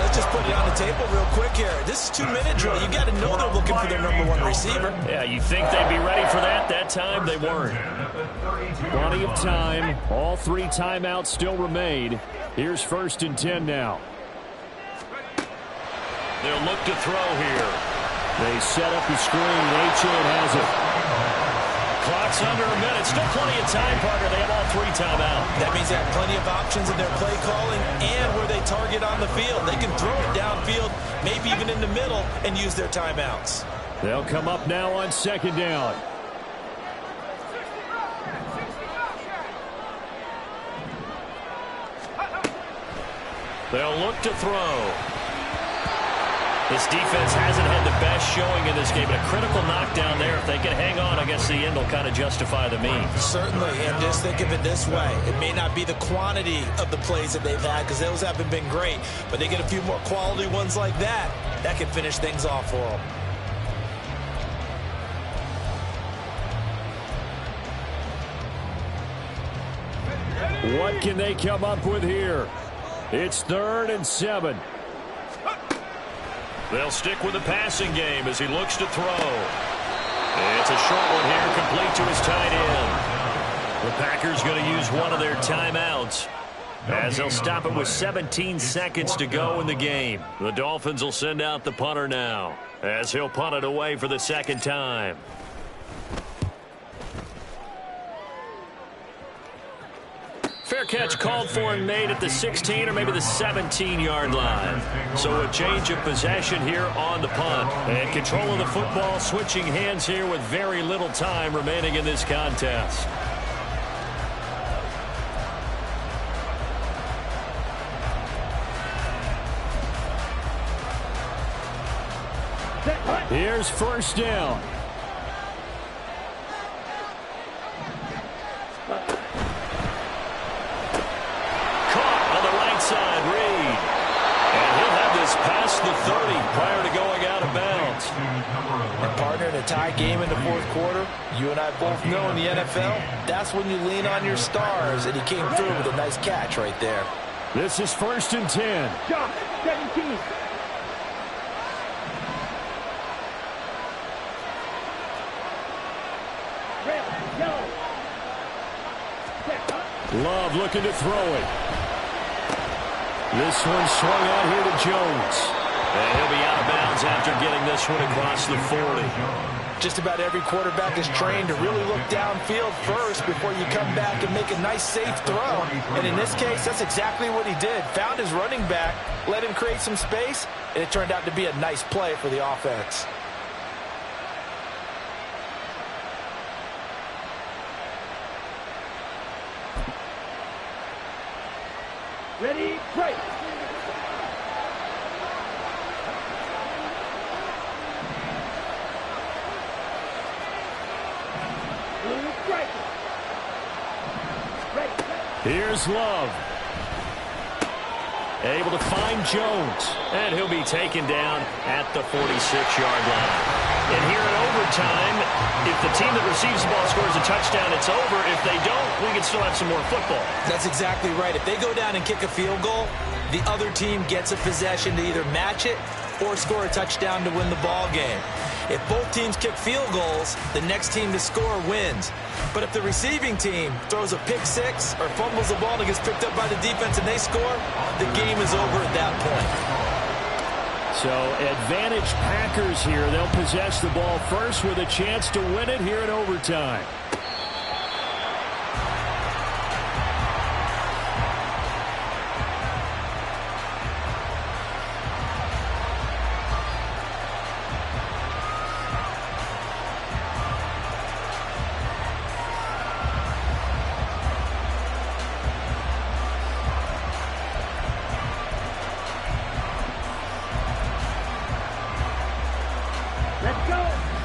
Let's just put it on the table real quick here. This is 2-minute drill. You got to know they're looking for their number one receiver. Yeah, you think they'd be ready for that? That time they weren't. Plenty of time. All three timeouts still remain. Here's first and 10 now. They'll look to throw here. They set up the screen. Achane has it. Clock's under a minute. Still plenty of time, partner. They have all three timeouts. That means they have plenty of options in their play calling and where they target on the field. They can throw it downfield, maybe even in the middle, and use their timeouts. They'll come up now on second down. They'll look to throw. This defense hasn't had the best showing in this game, but a critical knockdown there. If they can hang on, I guess the end will kind of justify the means. Certainly, and just think of it this way. It may not be the quantity of the plays that they've had because those haven't been great, but they get a few more quality ones like that. That can finish things off for them. What can they come up with here? It's 3rd and 7. They'll stick with the passing game as he looks to throw. It's a short one here, complete to his tight end. The Packers going to use one of their timeouts as they'll stop it with 17 seconds to go in the game. The Dolphins will send out the punter now as he'll punt it away for the second time. Fair catch called for and made at the 16 or maybe the 17-yard line. So a change of possession here on the punt. And control of the football switching hands here with very little time remaining in this contest. Here's first down. Side read, and he'll have this past the 30 prior to going out of bounds. And partner, in a tie game in the fourth quarter, you and I both know in the NFL, that's when you lean on your stars, and he came through with a nice catch right there. This is first and 10. Josh, 17. Red, yellow. Love looking to throw it. This one swung out here to Jones. And he'll be out of bounds after getting this one across the 40. Just about every quarterback is trained to really look downfield first before you come back and make a nice, safe throw. And in this case, that's exactly what he did. Found his running back, let him create some space, and it turned out to be a nice play for the offense. Ready, break. Blue striker. Ready. Here's Love. Able to find Jones. And he'll be taken down at the 46-yard line. And here in overtime, if the team that receives the ball scores a touchdown, it's over. If they don't, we can still have some more football. That's exactly right. If they go down and kick a field goal, the other team gets a possession to either match it or score a touchdown to win the ball game. If both teams kick field goals, the next team to score wins. But if the receiving team throws a pick six or fumbles the ball and it gets picked up by the defense and they score, the game is over at that point. So advantage Packers here. They'll possess the ball first with a chance to win it here in overtime.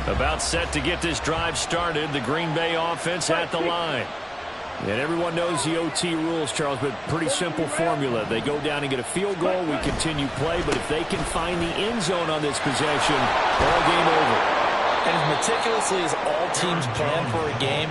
About set to get this drive started. The Green Bay offense at the line. And everyone knows the OT rules, Charles, but pretty simple formula. They go down and get a field goal. We continue play, but if they can find the end zone on this possession, ball game over. And as meticulously as all teams plan for a game,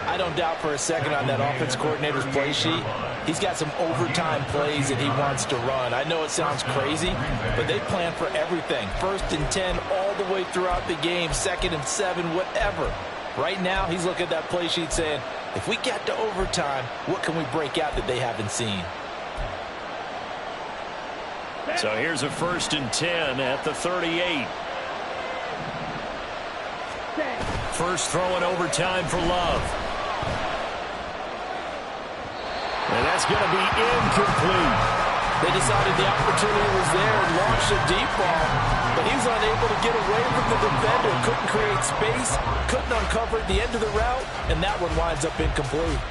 I don't doubt for a second on that offense coordinator's play sheet, he's got some overtime plays that he wants to run. I know it sounds crazy, but they plan for everything. 1st and 10 all the way throughout the game, 2nd and 7, whatever. Right now, he's looking at that play sheet saying, if we get to overtime, what can we break out that they haven't seen? So here's a 1st and 10 at the 38. First throw in overtime for Love. And that's going to be incomplete. They decided the opportunity was there and launched a deep ball, but he was unable to get away from the defender, couldn't create space, couldn't uncover at the end of the route, and that one winds up incomplete.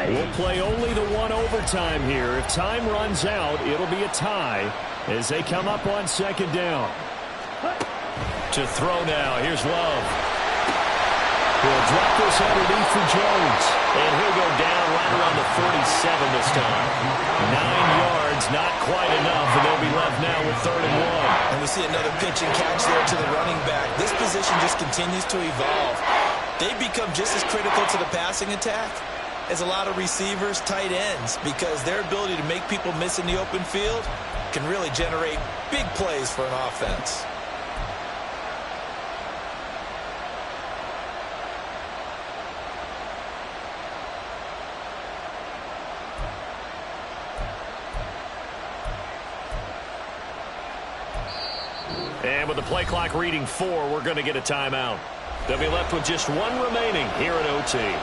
We'll play only the one overtime here. If time runs out, it'll be a tie as they come up on 2nd down. To throw now, here's Love. He'll drop this underneath for Jones. And he'll go down right around the 47 this time. 9 yards, not quite enough, and they'll be left now with 3rd and 1. And we see another pitch and catch there to the running back. This position just continues to evolve. They become just as critical to the passing attack as a lot of receivers, tight ends, because their ability to make people miss in the open field can really generate big plays for an offense. And with the play clock reading 4, we're going to get a timeout. They'll be left with just 1 remaining here at OT.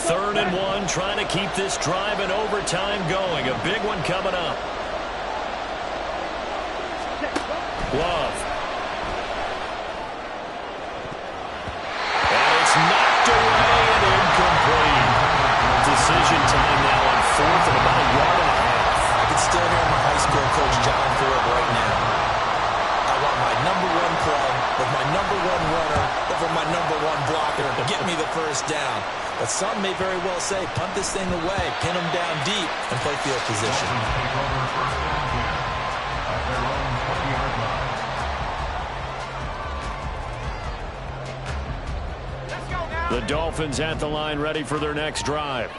Third and 1, trying to keep this drive in overtime going. A big one coming up. Love. And it's knocked away and incomplete. Decision time now on 4th and about 1.5 yards. I can still hear my high school coach John Ford right now. I want my #1 play with my #1 runner over my #1 blocker to get me the first down. But some may very well say, punt this thing away, pin them down deep, and play field position. The Dolphins at the line, ready for their next drive.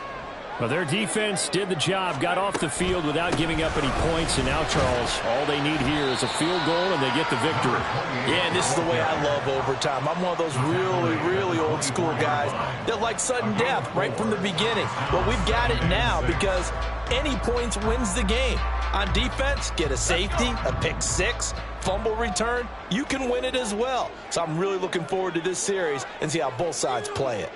Well, their defense did the job, got off the field without giving up any points, and now, Charles, all they need here is a field goal, and they get the victory. Yeah, and this is the way I love overtime. I'm one of those really, really old school guys that like sudden death right from the beginning. But we've got it now because any points wins the game. On defense, get a safety, a pick six, fumble return, you can win it as well. So I'm really looking forward to this series and see how both sides play it.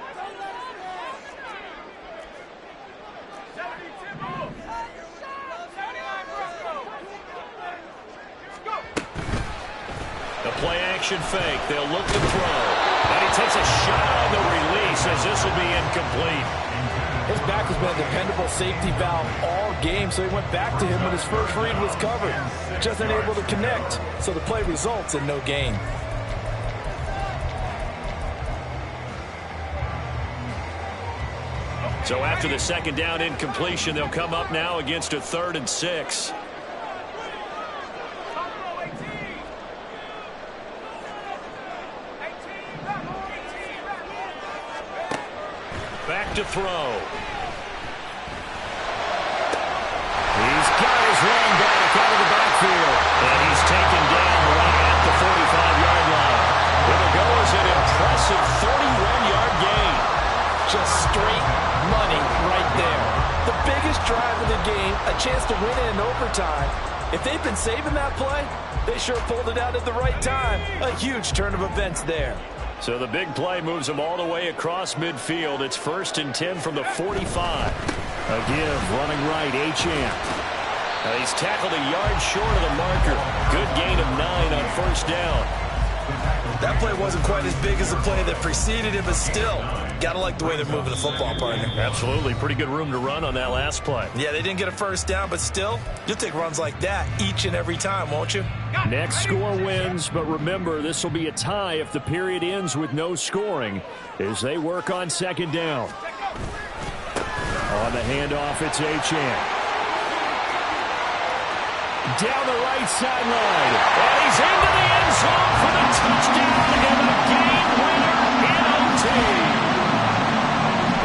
play-action fake. They'll look to throw. And he takes a shot on the release as this will be incomplete. His back has been a dependable safety valve all game, so he went back to him when his first read was covered. Just unable to connect, so the play results in no gain. So after the second down incompletion, they'll come up now against a 3rd and 6. Back to throw. He's got his running back out of the backfield. And he's taken down right at the 45-yard line. It'll go as an impressive 31-yard gain. Just straight money right there. The biggest drive of the game, a chance to win it in overtime. If they've been saving that play, they sure pulled it out at the right time. A huge turn of events there. So the big play moves them all the way across midfield. It's 1st and 10 from the 45. A give, running right, Achane. He's tackled a yard short of the marker. Good gain of 9 on 1st down. That play wasn't quite as big as the play that preceded it, but still, gotta like the way they're moving the football, partner. Absolutely. Pretty good room to run on that last play. Yeah, they didn't get a 1st down, but still, you'll take runs like that each and every time, won't you? Next score wins, but remember, this will be a tie if the period ends with no scoring as they work on 2nd down. On the handoff, it's Achane. Down the right sideline. And he's into the end zone for the touchdown and a game winner in OT.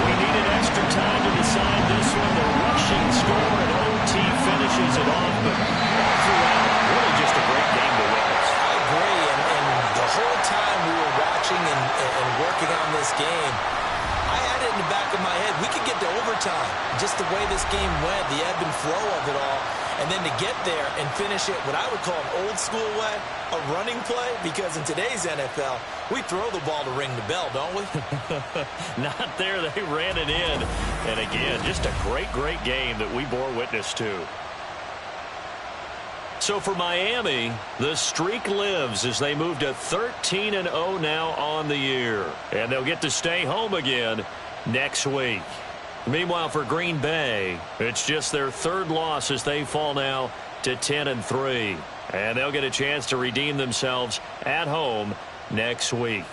We needed extra time to decide this one. The rushing score and OT finishes it off, but all throughout, really just a great game to witness. I agree, and the whole time we were watching and working on this game, I had it in the back of my head. We could get to overtime. Just the way this game went, the ebb and flow of it all. And then to get there and finish it what I would call an old school way, a running play, because in today's NFL, we throw the ball to ring the bell, don't we? Not there. They ran it in. And again, just a great, great game that we bore witness to. So for Miami, the streak lives as they move to 13-0 now on the year. And they'll get to stay home again next week. Meanwhile, for Green Bay, it's just their 3rd loss as they fall now to 10-3. And they'll get a chance to redeem themselves at home next week.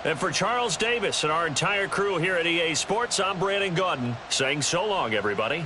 And for Charles Davis and our entire crew here at EA Sports, I'm Brandon Gaudin saying so long, everybody.